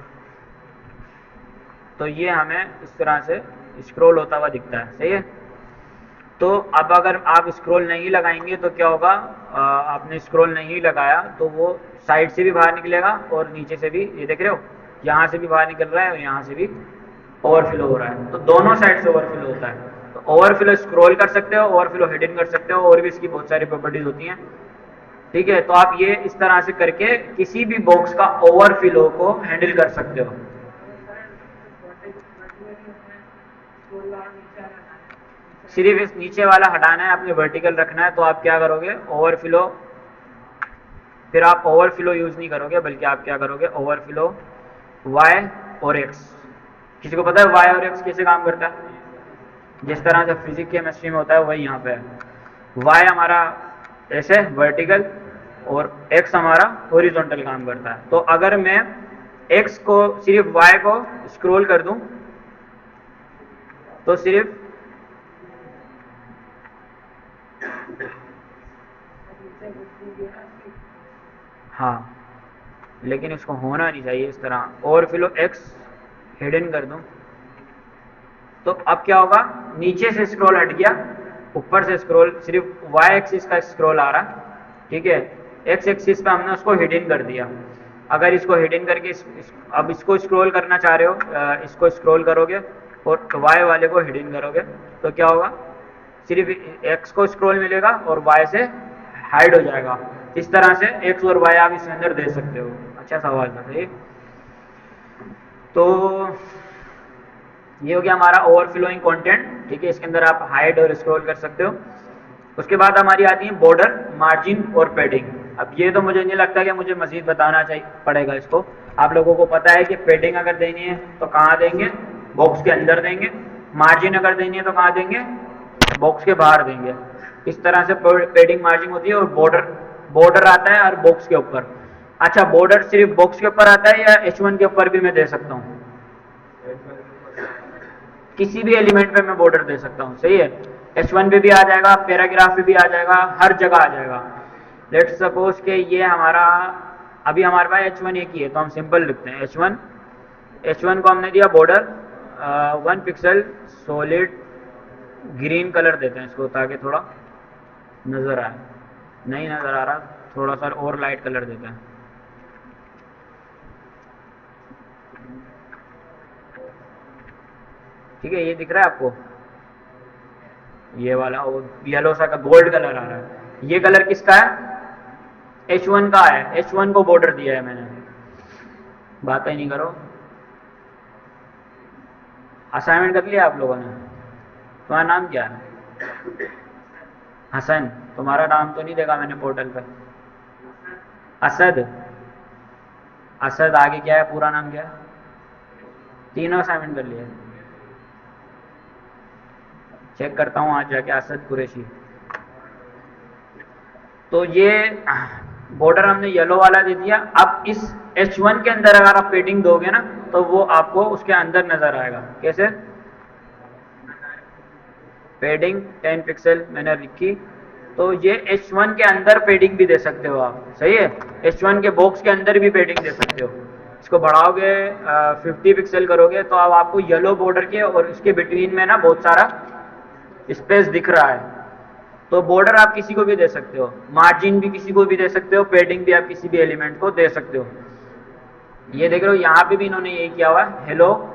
तो ये हमें इस तरह से स्क्रॉल होता हुआ दिखता है, सही है। तो अब अगर आप स्क्रॉल नहीं लगाएंगे तो क्या होगा, आपने स्क्रॉल नहीं लगाया तो वो साइड से भी बाहर निकलेगा और नीचे से भी, ये देख रहे हो यहाँ से भी बाहर निकल रहा है और यहाँ से भी ओवरफ्लो हो रहा है। तो दोनों साइड से ओवरफ्लो होता है। तो ओवरफ्लो स्क्रॉल कर सकते हो, ओवरफ्लो हिडन कर सकते हो, और भी इसकी बहुत सारी प्रॉपर्टीज होती हैं, ठीक है। तो आप ये इस तरह से करके किसी भी बॉक्स का ओवरफ्लो को हैंडल कर सकते हो। सिर्फ इस नीचे वाला हटाना है, आपने वर्टिकल रखना है। तो आप क्या करोगे, ओवरफ्लो, फिर आप ओवरफ्लो यूज नहीं करोगे बल्कि आप क्या करोगे, ओवरफ्लो वाई और एक्स। किसी को पता है वाई और एक्स कैसे काम करता है? जिस तरह से फिजिक्स केमिस्ट्री में होता है वही यहाँ पे है। वाई हमारा ऐसे वर्टिकल और एक्स हमारा हॉरिजॉन्टल काम करता है। तो अगर मैं एक्स को, सिर्फ वाई को स्क्रॉल कर दूं तो सिर्फ हाँ, लेकिन इसको होना नहीं चाहिए इस तरह। ओवरफ्लो एक्स हिडन कर दूं तो अब क्या होगा, नीचे से स्क्रॉल हट गया, ऊपर से स्क्रॉल, सिर्फ वाई एक्सिस का स्क्रॉल आ रहा, ठीक है। एक्स एक्सिस पे हमने उसको हिडन कर दिया। अगर इसको हिडन करके अब इसको स्क्रॉल करना चाह रहे हो, इसको स्क्रॉल करोगे और वाई वाले को हिडन करोगे तो क्या होगा, सिर्फ एक्स को स्क्रॉल मिलेगा और वाई से हाइड हो जाएगा। इस तरह से एक्स और वाई आप इसके अंदर दे सकते हो। अच्छा सवाल था, सही। तो ये हो गया हमारा ओवरफ्लोइंग कंटेंट, ठीक है। इसके अंदर आप हाइड और स्क्रॉल कर सकते हो। उसके बाद हमारी आती है बॉर्डर, मार्जिन और पैडिंग। अब ये तो मुझे नहीं लगता कि मुझे मजीद बताना चाहिए पड़ेगा इसको। आप लोगों को पता है कि पैडिंग अगर देनी है तो कहाँ देंगे, बॉक्स के अंदर देंगे। मार्जिन अगर देनी है तो कहाँ देंगे, बॉक्स के बाहर देंगे। इस तरह से पैडिंग मार्जिन होती है। और बॉर्डर, बॉर्डर आता है और बॉक्स के ऊपर। अच्छा, बॉर्डर सिर्फ बॉक्स के ऊपर आता है या H1 के ऊपर भी मैं दे सकता हूँ? किसी भी एलिमेंट पे मैं बॉर्डर दे सकता हूँ, सही है। H1 पे भी आ जाएगा, पैराग्राफ पे भी आ जाएगा, हर जगह आ जाएगा। लेट्स सपोज के ये हमारा, अभी हमारे पास H1 एक ही है तो हम सिंपल लिखते हैं H1। H1 को हमने दिया border 1 pixel solid green colour देते हैं इसको ताकि थोड़ा नज़र आए। नहीं नज़र आ रहा, थोड़ा सा और लाइट कलर देते हैं। ठीक है, ये दिख रहा है आपको, ये वाला और येलो सा का गोल्ड कलर आ रहा है। ये कलर किसका है, H1 का है। H1 को बॉर्डर दिया है मैंने। बात ही नहीं करो। असाइनमेंट कर लिया आप लोगों ने? तुम्हारा नाम क्या है? हसन। तुम्हारा नाम तो नहीं देखा मैंने पोर्टल पे। असद। असद आगे क्या है, पूरा नाम क्या है? तीनों असाइनमेंट कर लिया? चेक करता हूँ आज जाके, असद कुरैशी। तो ये बॉर्डर हमने येलो वाला दे दिया। अब इस H1 के अंदर अगर आप पेडिंग दोगे ना तो वो आपको उसके अंदर नजर आएगा। कैसे? पेडिंग 10 पिक्सल मैंने लिखी। तो ये H1 के अंदर पेडिंग भी दे सकते हो आप, सही है, H1 के बॉक्स के अंदर भी पेडिंग दे सकते हो। इसको बढ़ाओगे 50 पिक्सल करोगे तो अब आपको येलो बॉर्डर के और इसके बिटवीन में ना बहुत सारा स्पेस दिख रहा है। तो बॉर्डर आप किसी को भी दे सकते हो, मार्जिन भी किसी को भी दे सकते हो, पेडिंग भी आप किसी भी एलिमेंट को दे सकते हो। ये देख रहे हो यहाँ पे भी इन्होंने यही किया हुआ है, हेलो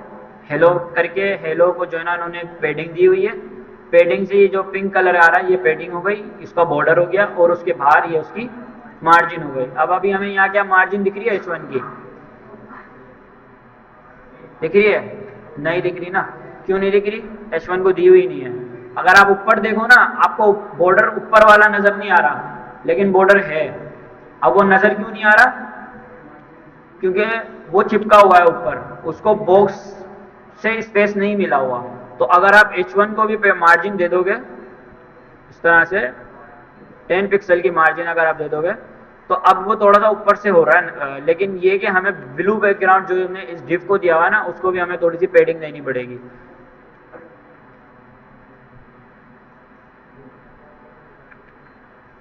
हेलो करके, हेलो को जो है ना इन्होंने पेडिंग दी हुई है। पेडिंग से ये जो पिंक कलर आ रहा है ये पेडिंग हो गई, इसका बॉर्डर हो गया, और उसके बाहर ये उसकी मार्जिन हो गई। अब अभी हमें यहाँ क्या मार्जिन दिख रही है H1 की, दिख रही है? नहीं दिख रही ना, क्यों नहीं दिख रही? H1 को दी हुई नहीं है। अगर आप ऊपर देखो ना आपको बॉर्डर ऊपर वाला नजर नहीं आ रहा, लेकिन बॉर्डर है। अब वो नजर क्यों नहीं आ रहा? क्योंकि वो चिपका हुआ है ऊपर, उसको बॉक्स से स्पेस नहीं मिला हुआ। तो अगर आप H1 को भी मार्जिन दे दोगे इस तरह से 10 पिक्सल की मार्जिन अगर आप दे दोगे, तो अब वो थोड़ा सा ऊपर से हो रहा है, लेकिन ये कि हमें ब्लू बैकग्राउंड जो हमने इस डिव को दिया हुआ है ना, उसको भी हमें थोड़ी सी पेडिंग देनी पड़ेगी।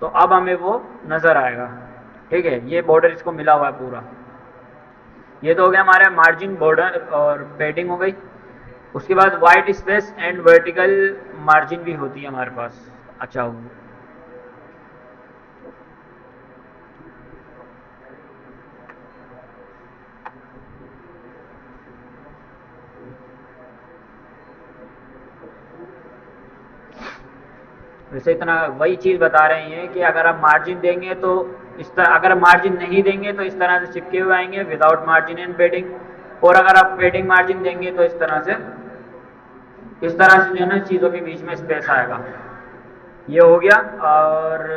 तो अब हमें वो नजर आएगा, ठीक है, ये बॉर्डर इसको मिला हुआ है पूरा। ये तो हो गया हमारा मार्जिन, बॉर्डर और पेडिंग हो गई। उसके बाद white space and vertical margin भी होती है हमारे पास। अच्छा, वैसे इतना वही चीज़ बता रहे हैं कि अगर आप मार्जिन देंगे तो इस तरह, अगर मार्जिन नहीं देंगे तो इस तरह से चिपके हुए आएंगे विदाउट मार्जिन एंड पेडिंग, और अगर आप पेडिंग मार्जिन देंगे तो इस तरह से जो है ना चीज़ों के बीच में स्पेस आएगा। ये हो गया। और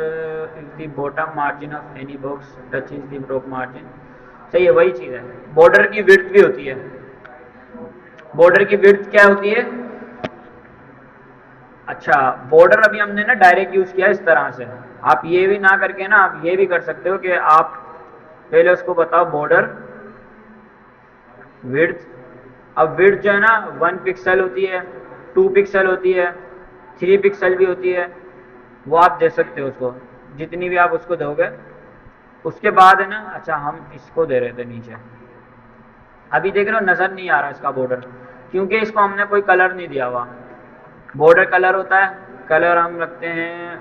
the bottom margin of any box touch is the top margin, सही है, वही चीज़ है। बॉर्डर की विड्थ भी होती है। बॉर्डर की विड्थ क्या होती है? अच्छा, बॉर्डर अभी हमने ना डायरेक्ट यूज किया इस तरह से। आप ये भी ना करके ना आप ये भी कर सकते हो कि आप पहले उसको बताओ बॉर्डर विड्थ। अब विड्थ जो है ना 1 पिक्सल होती है, 2 पिक्सल होती है, 3 पिक्सल भी होती है, वो आप दे सकते हो उसको, जितनी भी आप उसको दोगे। उसके बाद है ना, अच्छा हम इसको दे रहे थे नीचे, अभी देख रहे हो नजर नहीं आ रहा इसका बॉर्डर, क्योंकि इसको हमने कोई कलर नहीं दिया हुआ। बॉर्डर कलर होता है, कलर हम रखते हैं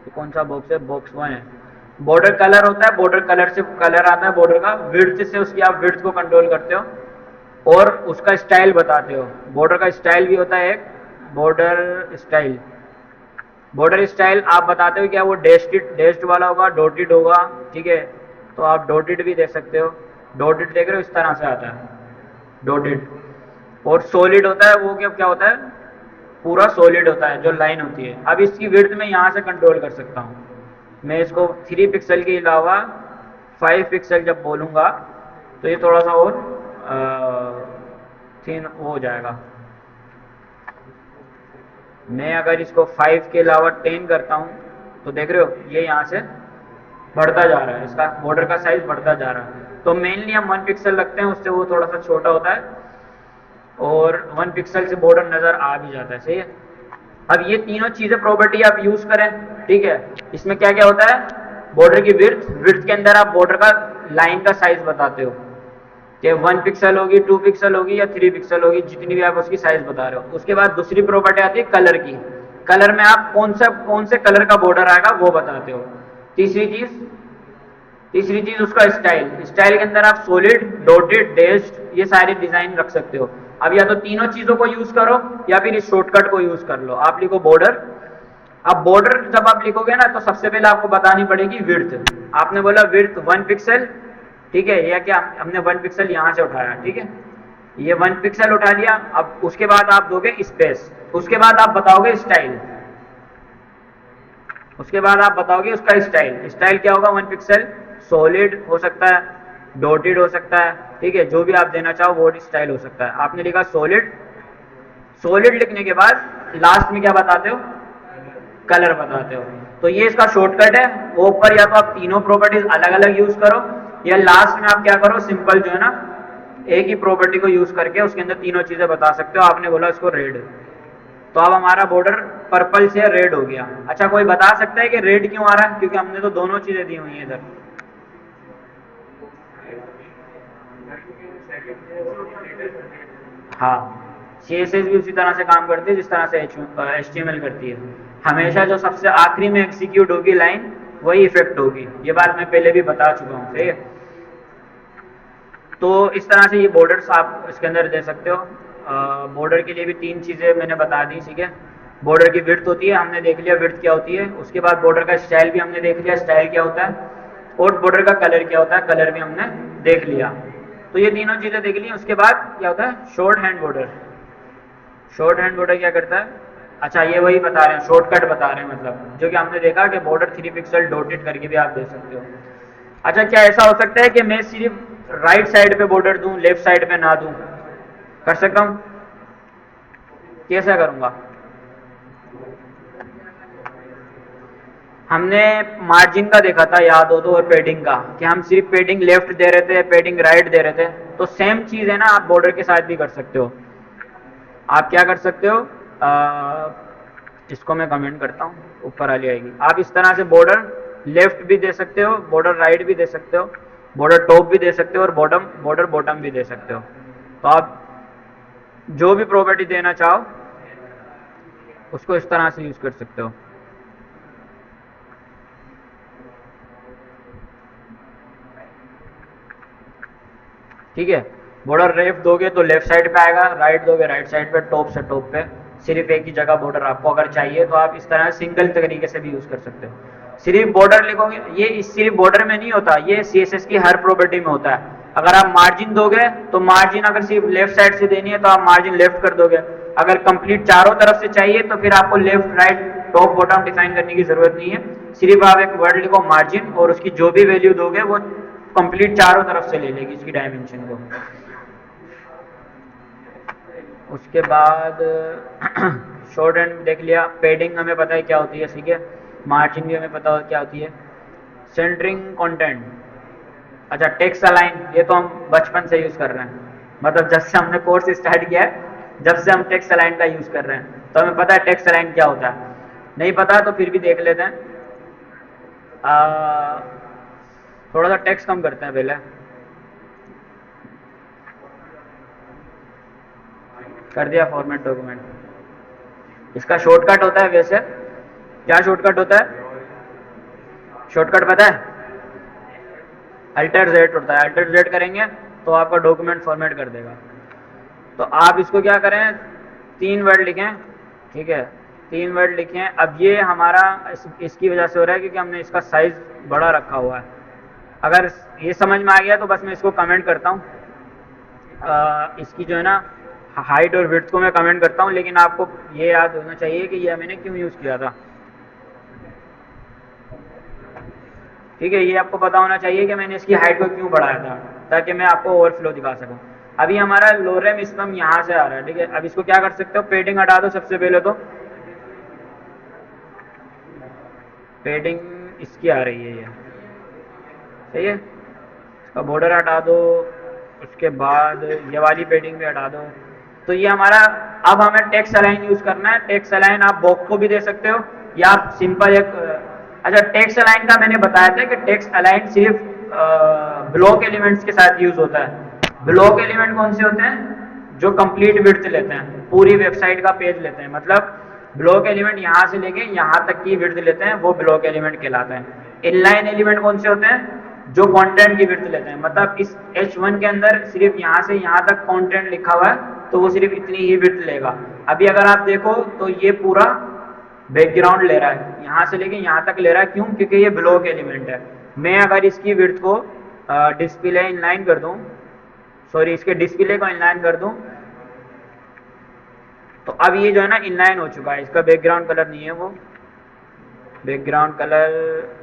तो कौन सा बॉक्स है? बॉक्स 1 है। बॉर्डर कलर होता है, बॉर्डर कलर से कलर आता है बॉर्डर का, विड्थ से उसकी आप विड्थ को कंट्रोल करते हो और उसका स्टाइल बताते हो। बॉर्डर का स्टाइल भी होता है एक, बॉर्डर स्टाइल। बॉर्डर स्टाइल आप बताते हो क्या वो डेस्ड वाला होगा, डॉटेड होगा, ठीक है, तो आप डॉटेड भी दे सकते हो। डॉटेड देख रहे हो इस तरह से आता है डॉटेड। और सॉलिड होता है वो, क्या क्या होता है? पूरा सॉलिड होता है, जो लाइन होती है। अब इसकी विड्थ मैं यहाँ से कंट्रोल कर सकता हूँ, मैं इसको 3 पिक्सल के अलावा 5 पिक्सल जब बोलूँगा तो ये थोड़ा सा और थिन हो जाएगा। मैं अगर इसको 5 के अलावा 10 करता हूँ तो देख रहे हो ये यहाँ से बढ़ता जा रहा है, इसका बॉर्डर का साइज बढ़ता जा रहा है। तो मेनली हम 1 पिक्सल रखते हैं, उससे वो थोड़ा सा छोटा होता है और 1 पिक्सल से बॉर्डर नजर आ भी जाता है, सही है। अब ये तीनों चीजें प्रॉपर्टी आप यूज करें, ठीक है। इसमें क्या क्या होता है? बॉर्डर की विड्थ, विड्थ के अंदर आप बॉर्डर का लाइन का साइज बताते हो कि 1 पिक्सल होगी, 2 पिक्सल होगी या 3 पिक्सल होगी, जितनी भी आप उसकी साइज बता रहे हो। उसके बाद दूसरी प्रॉपर्टी आती है कलर की, कलर में आप कौन से कलर का बॉर्डर आएगा वो बताते हो। तीसरी चीज उसका स्टाइल, स्टाइल के अंदर आप सॉलिड, डॉटेड, डैश्ड ये सारी डिजाइन रख सकते हो। अब या तो तीनों चीजों को यूज करो या फिर इस शॉर्टकट को यूज कर लो। आप लिखो बॉर्डर। अब बॉर्डर जब आप लिखोगे ना तो सबसे पहले आपको बतानी पड़ेगी विड्थ। आपने बोला विड्थ 1 पिक्सल, ठीक है, या क्या हमने 1 पिक्सल यहां से उठाया, ठीक है, ये 1 पिक्सल उठा लिया। अब उसके बाद आप दोगे स्पेस, उसके बाद आप बताओगे स्टाइल, उसके बाद आप बताओगे उसका स्टाइल। स्टाइल क्या होगा? 1 पिक्सल, सॉलिड हो सकता है, डॉटेड हो सकता है, ठीक है, जो भी आप देना चाहो वो स्टाइल हो सकता है। आपने लिखा सॉलिड। सॉलिड लिखने के बाद लास्ट में क्या बताते हो? कलर बताते हो। तो ये इसका शॉर्टकट है। वो ऊपर या तो आप तीनों प्रॉपर्टीज अलग अलग यूज करो या लास्ट में आप क्या करो, सिंपल जो है ना एक ही प्रॉपर्टी को यूज करके उसके अंदर तीनों चीजें बता सकते हो। आपने बोला इसको रेड, तो अब हमारा बॉर्डर पर्पल से रेड हो गया। अच्छा, कोई बता सकता है कि रेड क्यों आ रहा है? क्योंकि हमने तो दोनों चीजें दी हुई हैं इधर। हाँ, CSS भी उसी तरह से काम करती है जिस तरह से HTML करती है। हमेशा जो सबसे आखिरी में एग्जीक्यूट होगी लाइन वही इफेक्ट होगी। ये बात मैं पहले भी बता चुका हूँ, ठीक है। तो इस तरह से ये बॉर्डर्स आप इसके अंदर दे सकते हो। बॉर्डर के लिए भी तीन चीज़ें मैंने बता दी, ठीक है। बॉर्डर की विड्थ होती है, हमने देख लिया विड्थ क्या होती है। उसके बाद बॉर्डर का स्टाइल भी हमने देख लिया, स्टाइल क्या होता है। और बॉर्डर का कलर क्या होता है, कलर भी हमने देख लिया। तो ये तीनों चीज़ें देख ली। उसके बाद क्या होता है, short hand border. Short hand border क्या करता है? अच्छा, ये वही बता रहे हैं, शॉर्टकट बता रहे हैं, मतलब जो कि हमने देखा कि बॉर्डर 3 पिक्सल डॉटेड करके भी आप दे सकते हो। अच्छा, क्या ऐसा हो सकता है कि मैं सिर्फ राइट साइड पे बॉर्डर दूं, लेफ्ट साइड पे ना दूं? कर सकता हूं। कैसा करूंगा? हमने मार्जिन का देखा था, याद हो तो, और पेडिंग का, कि हम सिर्फ पेडिंग लेफ्ट दे रहे थे, पेडिंग राइट दे रहे थे। तो सेम चीज है ना, आप बॉर्डर के साथ भी कर सकते हो। आप क्या कर सकते हो, इसको मैं कमेंट करता हूँ, ऊपर वाली आएगी। आप इस तरह से बॉर्डर लेफ्ट भी दे सकते हो, बॉर्डर राइट भी दे सकते हो, बॉर्डर टॉप भी दे सकते हो, और बॉर्डर बॉटम भी दे सकते हो। तो आप जो भी प्रॉपर्टी देना चाहो उसको इस तरह से यूज कर सकते हो। ठीक है, बॉर्डर लेफ्ट दोगे तो लेफ्ट साइड पे आएगा, राइट दोगे राइट साइड पे, टॉप से टॉप पे। सिर्फ एक ही जगह बॉर्डर आपको अगर चाहिए तो आप इस तरह सिंगल तरीके से भी यूज कर सकते हो। सिर्फ बॉर्डर लिखोगे, ये इस सिर्फ बॉर्डर में नहीं होता, ये CSS की हर प्रॉपर्टी में होता है। अगर आप मार्जिन दोगे तो मार्जिन अगर सिर्फ लेफ्ट साइड से देनी है तो आप मार्जिन लेफ्ट कर दोगे। अगर कंप्लीट चारों तरफ से चाहिए तो फिर आपको left right top bottom define करने की जरूरत नहीं है। सिर्फ आप एक वर्ड लिखो मार्जिन, और उसकी जो भी वैल्यू दोगे वो कंप्लीट चारों तरफ से ले लेगी इसकी डायमेंशन को। उसके बाद शॉर्ट हैंड देख लिया, पेडिंग हमें पता है क्या होती है, ठीक है। मार्जिन भी हमें पता है क्या होती है। सेंटरिंग कंटेंट, अच्छा टेक्स्ट अलाइन, ये तो हम बचपन से यूज कर रहे हैं, मतलब जब से हमने कोर्स स्टार्ट किया है जब से हम टेक्स्ट अलाइन का यूज कर रहे हैं, तो हमें पता है टेक्स्ट अलाइन क्या होता है। नहीं पता तो फिर भी देख लेते हैं। थोड़ा सा टेक्स्ट कम करते हैं पहले, कर दिया फॉर्मेट डॉक्यूमेंट। इसका शॉर्टकट होता है, वैसे क्या शॉर्टकट होता है? शॉर्टकट पता है? अल्टर जेड होता है। अल्टर जेड करेंगे तो आपका डॉक्यूमेंट फॉर्मेट कर देगा। तो आप इसको क्या करें, 3 वर्ड लिखें, ठीक है। 3 वर्ड लिखें। अब ये हमारा इसकी वजह से हो रहा है क्योंकि हमने इसका साइज बड़ा रखा हुआ है। अगर ये समझ में आ गया तो बस मैं इसको कमेंट करता हूँ। इसकी जो है ना हाइट और विड्थ को मैं कमेंट करता हूँ, लेकिन आपको ये याद होना चाहिए कि ये मैंने क्यों यूज़ किया था। ठीक है, ये आपको पता होना चाहिए कि मैंने इसकी हाइट को क्यों बढ़ाया था, ताकि मैं आपको ओवरफ्लो दिखा सकूं। अभी हमारा लोरेम इसकम यहाँ से आ रहा है, ठीक है। अब इसको क्या कर सकते हो, पेडिंग हटा दो सबसे पहले तो। पेडिंग इसकी आ रही है, ये सही है। इसका बॉर्डर हटा दो, उसके बाद ये वाली पेडिंग भी हटा दो। तो ये हमारा, अब हमें टेक्स्ट अलाइन यूज करना है। टेक्स्ट अलाइन आप बॉक्स को भी दे सकते हो या आप सिंपल एक, अच्छा टेक्स्ट अलाइन का मैंने बताया था कि टेक्स्ट अलाइन सिर्फ ब्लॉक एलिमेंट्स के साथ यूज होता है। ब्लॉक एलिमेंट कौन से होते हैं? जो कंप्लीट विड्थ लेते हैं, पूरी वेबसाइट का पेज लेते हैं। मतलब ब्लॉक एलिमेंट यहाँ से लेके यहाँ तक की विड्थ लेते हैं, वो ब्लॉक एलिमेंट कहलाते हैं। इनलाइन एलिमेंट कौन से होते हैं? जो कंटेंट की विड्थ लेते हैं। मतलब इस H1 के अंदर सिर्फ यहाँ से यहाँ तक कंटेंट लिखा हुआ है तो वो सिर्फ इतनी ही विड्थ लेगा। अभी अगर आप देखो तो ये पूरा बैकग्राउंड ले रहा है, यहाँ से लेके यहाँ तक ले रहा है। क्यों? क्योंकि ये ब्लॉक एलिमेंट है। मैं अगर इसकी विड्थ को डिस्प्ले इनलाइन कर दूं, सॉरी इसके डिस्प्ले को इनलाइन कर दूं, तो अब ये जो है ना इनलाइन हो चुका है। इसका बैकग्राउंड कलर नहीं है, वो बैकग्राउंड कलर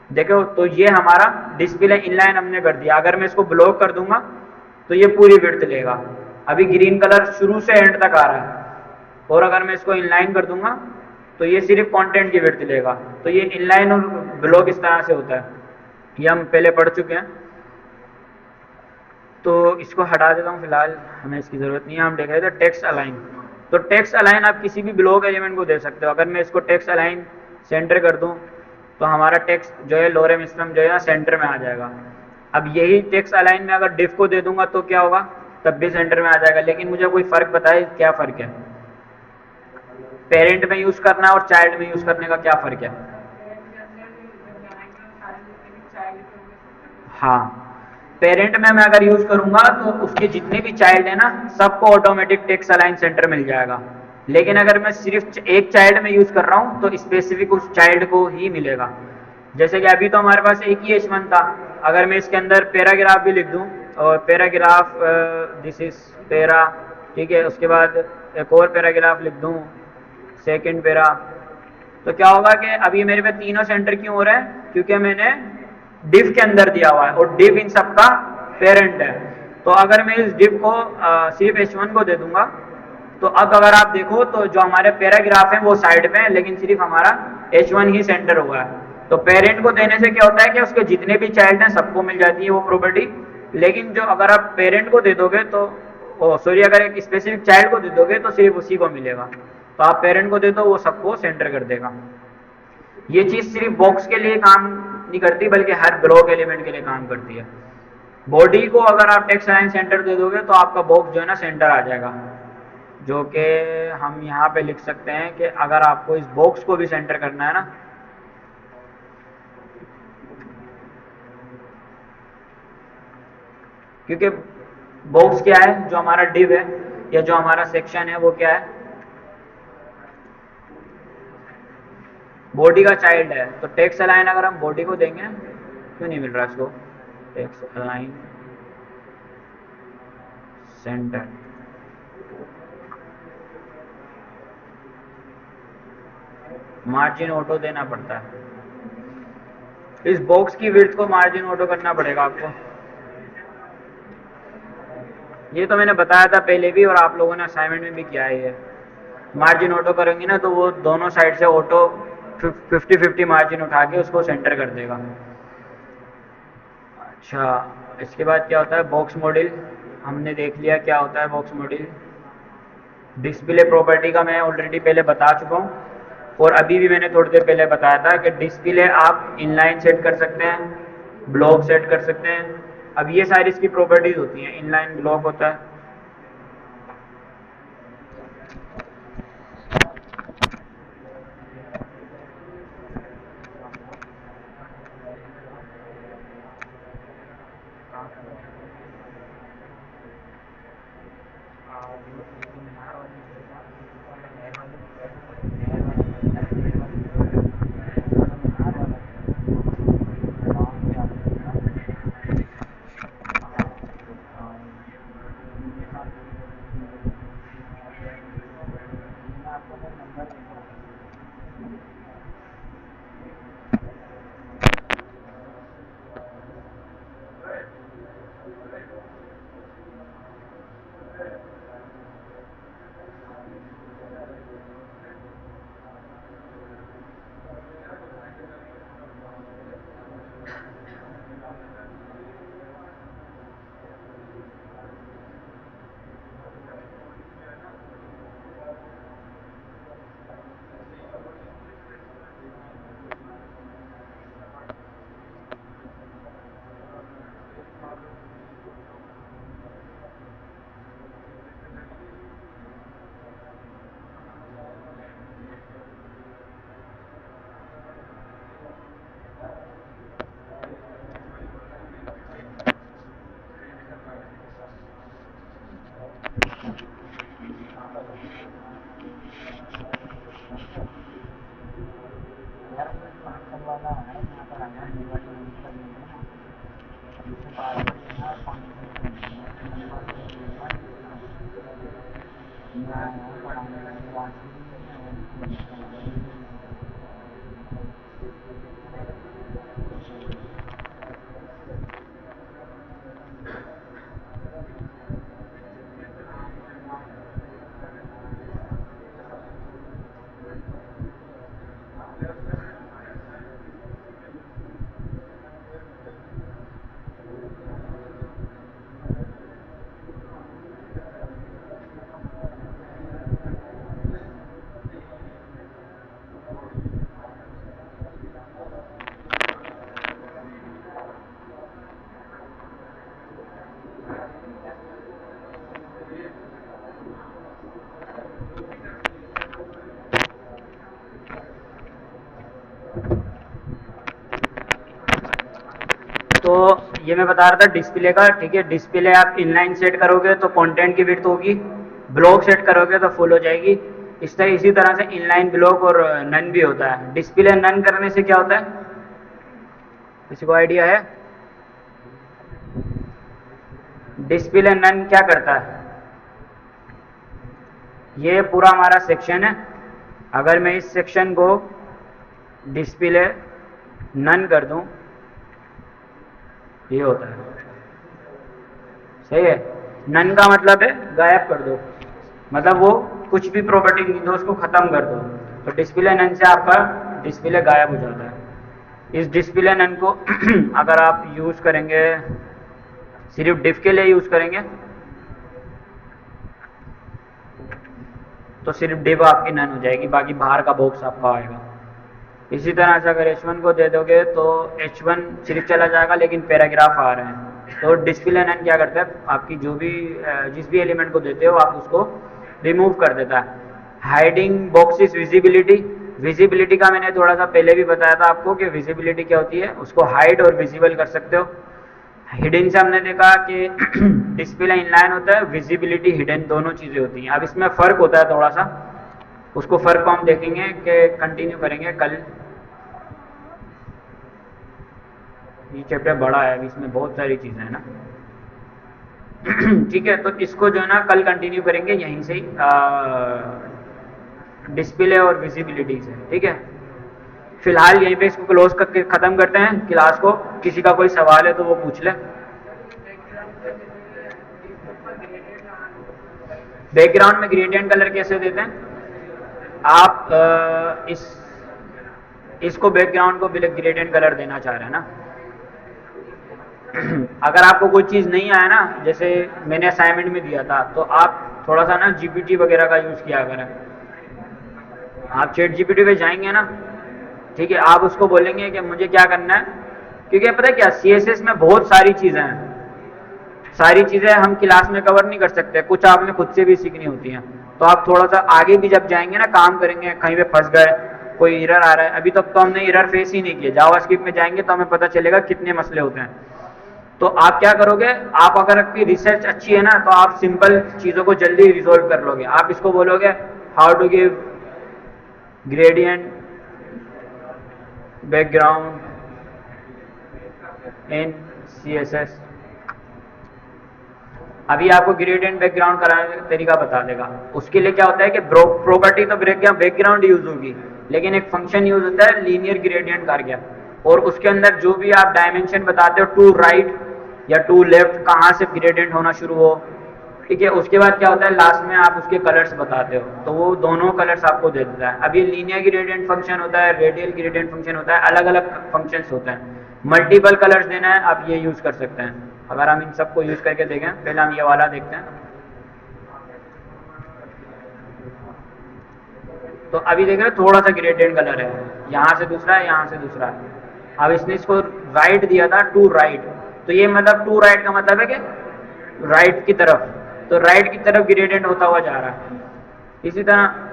देखो, तो ये हमारा डिस्प्ले इनलाइन हमने कर दिया। अगर मैं इसको ब्लॉक कर दूंगा तो ये पूरी विड्थ लेगा। अभी ग्रीन कलर शुरू से एंड तक आ रहा है, और अगर मैं इसको इनलाइन कर दूंगा तो ये सिर्फ कंटेंट की विड्थ लेगा। तो ये इनलाइन और ब्लॉक इस तरह से होता है। ये हम पहले पढ़ चुके हैं, तो इसको हटा देता हूँ फिलहाल, हमें इसकी ज़रूरत नहीं है। हम देख रहे थे टेक्स्ट अलाइन। तो टेक्स्ट अलाइन आप किसी भी ब्लॉक एलिमेंट को दे सकते हो। अगर मैं इसको टेक्स्ट अलाइन सेंटर कर दूँ तो हमारा टेक्स्ट जो है लोरेम स्ट्रम जो है सेंटर में आ जाएगा। अब यही टेक्स्ट अलाइन में अगर डिफ को दे दूंगा तो क्या होगा, तब भी सेंटर में आ जाएगा। लेकिन मुझे कोई फ़र्क बताए क्या फ़र्क है, पेरेंट में यूज़ करना और चाइल्ड में यूज़ करने का क्या फ़र्क है? हाँ, पेरेंट में मैं अगर यूज़ करूँगा तो उसके जितने भी चाइल्ड है ना, सबको ऑटोमेटिक टेक्स्ट अलाइन सेंटर मिल जाएगा। लेकिन अगर मैं सिर्फ एक चाइल्ड में यूज़ कर रहा हूँ तो स्पेसिफिक उस चाइल्ड को ही मिलेगा। जैसे कि अभी तो हमारे पास एक ही H1 था, अगर मैं इसके अंदर पैराग्राफ भी लिख दूँ और पैराग्राफ दिस इज पैरा, ठीक है, उसके बाद एक और पैराग्राफ लिख दूँ सेकंड पैरा, तो क्या होगा कि अभी मेरे पे तीनों सेंटर क्यों हो रहे हैं, क्योंकि मैंने डिव के अंदर दिया हुआ है और डिव इन सबका पेरेंट है। तो अगर मैं इस डिव को सिर्फ H1 को दे दूंगा तो अब अगर आप देखो तो जो हमारे पैराग्राफ है वो साइड पे है, लेकिन सिर्फ हमारा H1 ही सेंटर हुआ है। तो पेरेंट को देने से क्या होता है कि उसके जितने भी चाइल्ड हैं सबको मिल जाती है वो प्रॉपर्टी। लेकिन जो अगर आप पेरेंट को दे दोगे तो सॉरी, अगर एक स्पेसिफिक चाइल्ड को दे दोगे तो सिर्फ उसी को मिलेगा। तो आप पेरेंट को दे दो वो सबको सेंटर कर देगा। ये चीज़ सिर्फ बॉक्स के लिए काम नहीं करती बल्कि हर ब्लॉक एलिमेंट के लिए काम करती है। बॉडी को अगर आप टेक्स्ट लाइन सेंटर दे दोगे तो आपका बॉक्स जो है ना सेंटर आ जाएगा, जो कि हम यहाँ पे लिख सकते हैं कि अगर आपको इस बॉक्स को भी सेंटर करना है ना, क्योंकि बॉक्स क्या है, जो हमारा डिव है या जो हमारा सेक्शन है वो क्या है, बॉडी का चाइल्ड है। तो टेक्स्ट अलाइन अगर हम बॉडी को देंगे, क्यों नहीं मिल रहा इसको, text align centre, margin auto देना पड़ता है। इस बॉक्स की विड्थ को मार्जिन ऑटो करना पड़ेगा आपको। ये तो मैंने बताया था पहले भी और आप लोगों ने असाइनमेंट में भी किया है। ये मार्जिन ऑटो करेंगे ना तो वो दोनों साइड से ऑटो 50-50 मार्जिन उठा के उसको सेंटर कर देगा। अच्छा, इसके बाद क्या होता है बॉक्स मॉडल, हमने देख लिया क्या होता है बॉक्स मॉडल। डिस्प्ले प्रॉपर्टी का मैं ऑलरेडी पहले बता चुका हूँ और अभी भी मैंने थोड़ी देर पहले बताया था कि डिस्प्ले आप इनलाइन सेट कर सकते हैं, ब्लॉक सेट कर सकते हैं। अब ये सारी इसकी प्रॉपर्टीज होती हैं, इनलाइन ब्लॉक होता है। तो ये मैं बता रहा था डिस्प्ले का, ठीक है। डिस्प्ले आप इनलाइन सेट करोगे तो कंटेंट की विड्थ होगी, ब्लॉक सेट करोगे तो फुल हो जाएगी। इसी तरह से इनलाइन ब्लॉक और नन भी होता है। डिस्प्ले नन करने से क्या होता है, किसी को आइडिया है? डिस्प्ले नन क्या करता है? ये पूरा हमारा सेक्शन है, अगर मैं इस सेक्शन को डिस्प्ले नन कर दूं, ये होता है, सही है। नन का मतलब है गायब कर दो, मतलब वो कुछ भी प्रॉपर्टी नहीं दो, उसको खत्म कर दो। तो डिस्प्ले नन से आपका डिस्प्ले गायब हो जाता है। इस डिस्प्ले नन को अगर आप यूज करेंगे, सिर्फ डिफ के लिए यूज करेंगे तो सिर्फ डिव आपकी नन हो जाएगी, बाकी बाहर का बॉक्स आपका आएगा। इसी तरह से अगर H1 को दे दोगे तो H1 सिर्फ चला जाएगा लेकिन पैराग्राफ आ रहे हैं। तो डिस्प्ले नन क्या करता है, आपकी जो भी जिस भी एलिमेंट को देते हो आप उसको रिमूव कर देता है। हाइडिंग बॉक्सेस विजिबिलिटी, विजिबिलिटी का मैंने थोड़ा सा पहले भी बताया था आपको कि विजिबिलिटी क्या होती है, उसको हाइड और विजिबल कर सकते हो। हिडन से हमने देखा कि डिस्प्ले इनलाइन होता है, विजिबिलिटी हिडन दोनों चीज़ें होती हैं। अब इसमें फ़र्क होता है थोड़ा सा, उसको फ़र्क को हम देखेंगे कि कंटिन्यू करेंगे कल। ये चैप्टर बड़ा है, इसमें बहुत सारी चीज़ें हैं ना। ठीक है, तो इसको जो है ना कल कंटिन्यू करेंगे यहीं से ही, डिस्प्ले और विजिबिलिटी से, ठीक है। फिलहाल यहीं पे इसको क्लोज करके ख़त्म करते हैं क्लास को। किसी का कोई सवाल है तो वो पूछ ले। बैकग्राउंड में ग्रेडियंट कलर कैसे देते हैं आप? इसको बैकग्राउंड को ग्रेडियंट कलर देना चाह रहे हैं ना। अगर आपको कोई चीज़ नहीं आया ना, जैसे मैंने असाइनमेंट में दिया था, तो आप थोड़ा सा ना जीपीटी वगैरह का यूज़ किया करें। आप चैट जीपीटी पे जाएंगे ना, ठीक है, आप उसको बोलेंगे कि मुझे क्या करना है, क्योंकि पता है क्या, सीएसएस में बहुत सारी चीज़ें हैं, सारी चीज़ें हम क्लास में कवर नहीं कर सकते, कुछ आपने खुद से भी सीखनी होती हैं। तो आप थोड़ा सा आगे भी जब जाएंगे ना, काम करेंगे, कहीं पे फंस गए, कोई एरर आ रहा है, अभी तक तो हमने एरर फेस ही नहीं किया, जावास्क्रिप्ट में जाएंगे तो हमें पता चलेगा कितने मसले होते हैं। तो आप क्या करोगे, आप अगर आपकी रिसर्च अच्छी है ना तो आप सिंपल चीज़ों को जल्दी रिजोल्व कर लोगे। आप इसको बोलोगे how to give gradient background in CSS. अभी आपको ग्रेडियंट बैकग्राउंड कराने का तरीका बता देगा। उसके लिए क्या होता है कि प्रॉपर्टी तो बैकग्राउंड यूज होगी, लेकिन एक फंक्शन यूज होता है लीनियर ग्रेडियंट करके, और उसके अंदर जो भी आप डायमेंशन बताते हो, टू राइट या टू लेफ्ट, कहाँ से ग्रेडियंट होना शुरू हो, ठीक है। उसके बाद क्या होता है, लास्ट में आप उसके कलर्स बताते हो, तो वो दोनों कलर्स आपको दे देता है। अब ये लीनियर ग्रेडियंट फंक्शन होता है, रेडियल ग्रेडियंट फंक्शन होता है, अलग अलग फंक्शंस होते हैं। मल्टीपल कलर्स देना है, आप ये यूज कर सकते हैं। अगर हम इन सबको यूज करके देखें, पहले हम ये वाला देखते हैं। तो अभी देख रहे थोड़ा सा ग्रेडियंट कलर है, यहाँ से दूसरा है, यहाँ से दूसरा है। अब इसने इसको राइट दिया था, टू राइट, तो ये मतलब टू राइट का मतलब है कि राइट की तरफ, तो राइट की तरफ ग्रेडियंट होता हुआ जा रहा है। इसी तरह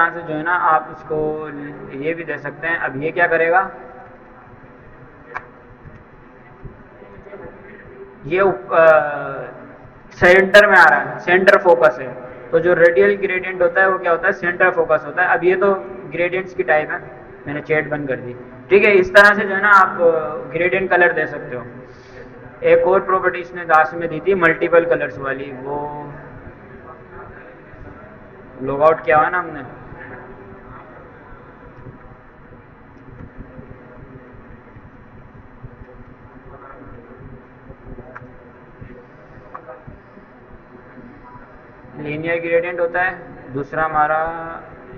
से जो है ना आप इसको ये भी दे सकते हैं। अब ये क्या करेगा, ये सेंटर में आ रहा है, सेंटर फोकस है। तो जो रेडियल ग्रेडियंट होता है वो क्या होता है, सेंटर फोकस होता है। अब ये तो ग्रेडियंट्स की टाइप है, मैंने चैट बंद कर दी, ठीक है। इस तरह से जो है ना आप ग्रेडियंट कलर दे सकते हो। एक और प्रॉपर्टी इसने लास्ट में दी थी मल्टीपल कलर्स वाली, वो लॉग आउट किया हुआ ना हमने, लीनियर ग्रेडियंट होता है, दूसरा हमारा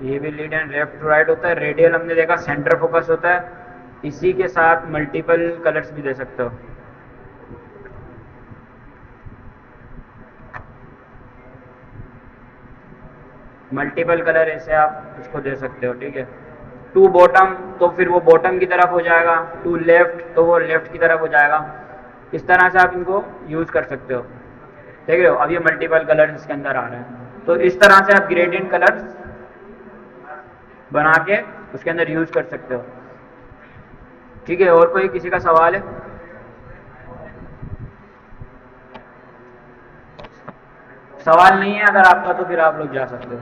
ये भी लीनियर लेफ्ट टू राइट होता है, रेडियल हमने देखा सेंटर फोकस होता है। इसी के साथ मल्टीपल कलर्स भी दे सकते हो। मल्टीपल कलर ऐसे आप इसको दे सकते हो, ठीक है। टू बॉटम तो फिर वो बॉटम की तरफ हो जाएगा, टू लेफ्ट तो वो लेफ्ट की तरफ हो जाएगा। इस तरह से आप इनको यूज कर सकते हो, देख रहे हो। अब ये मल्टीपल कलर्स इसके अंदर आ रहे हैं, तो इस तरह से आप ग्रेडियंट कलर्स बना के उसके अंदर यूज कर सकते हो। ठीक है, और कोई किसी का सवाल है? सवाल नहीं है अगर आपका तो फिर आप लोग जा सकते हो।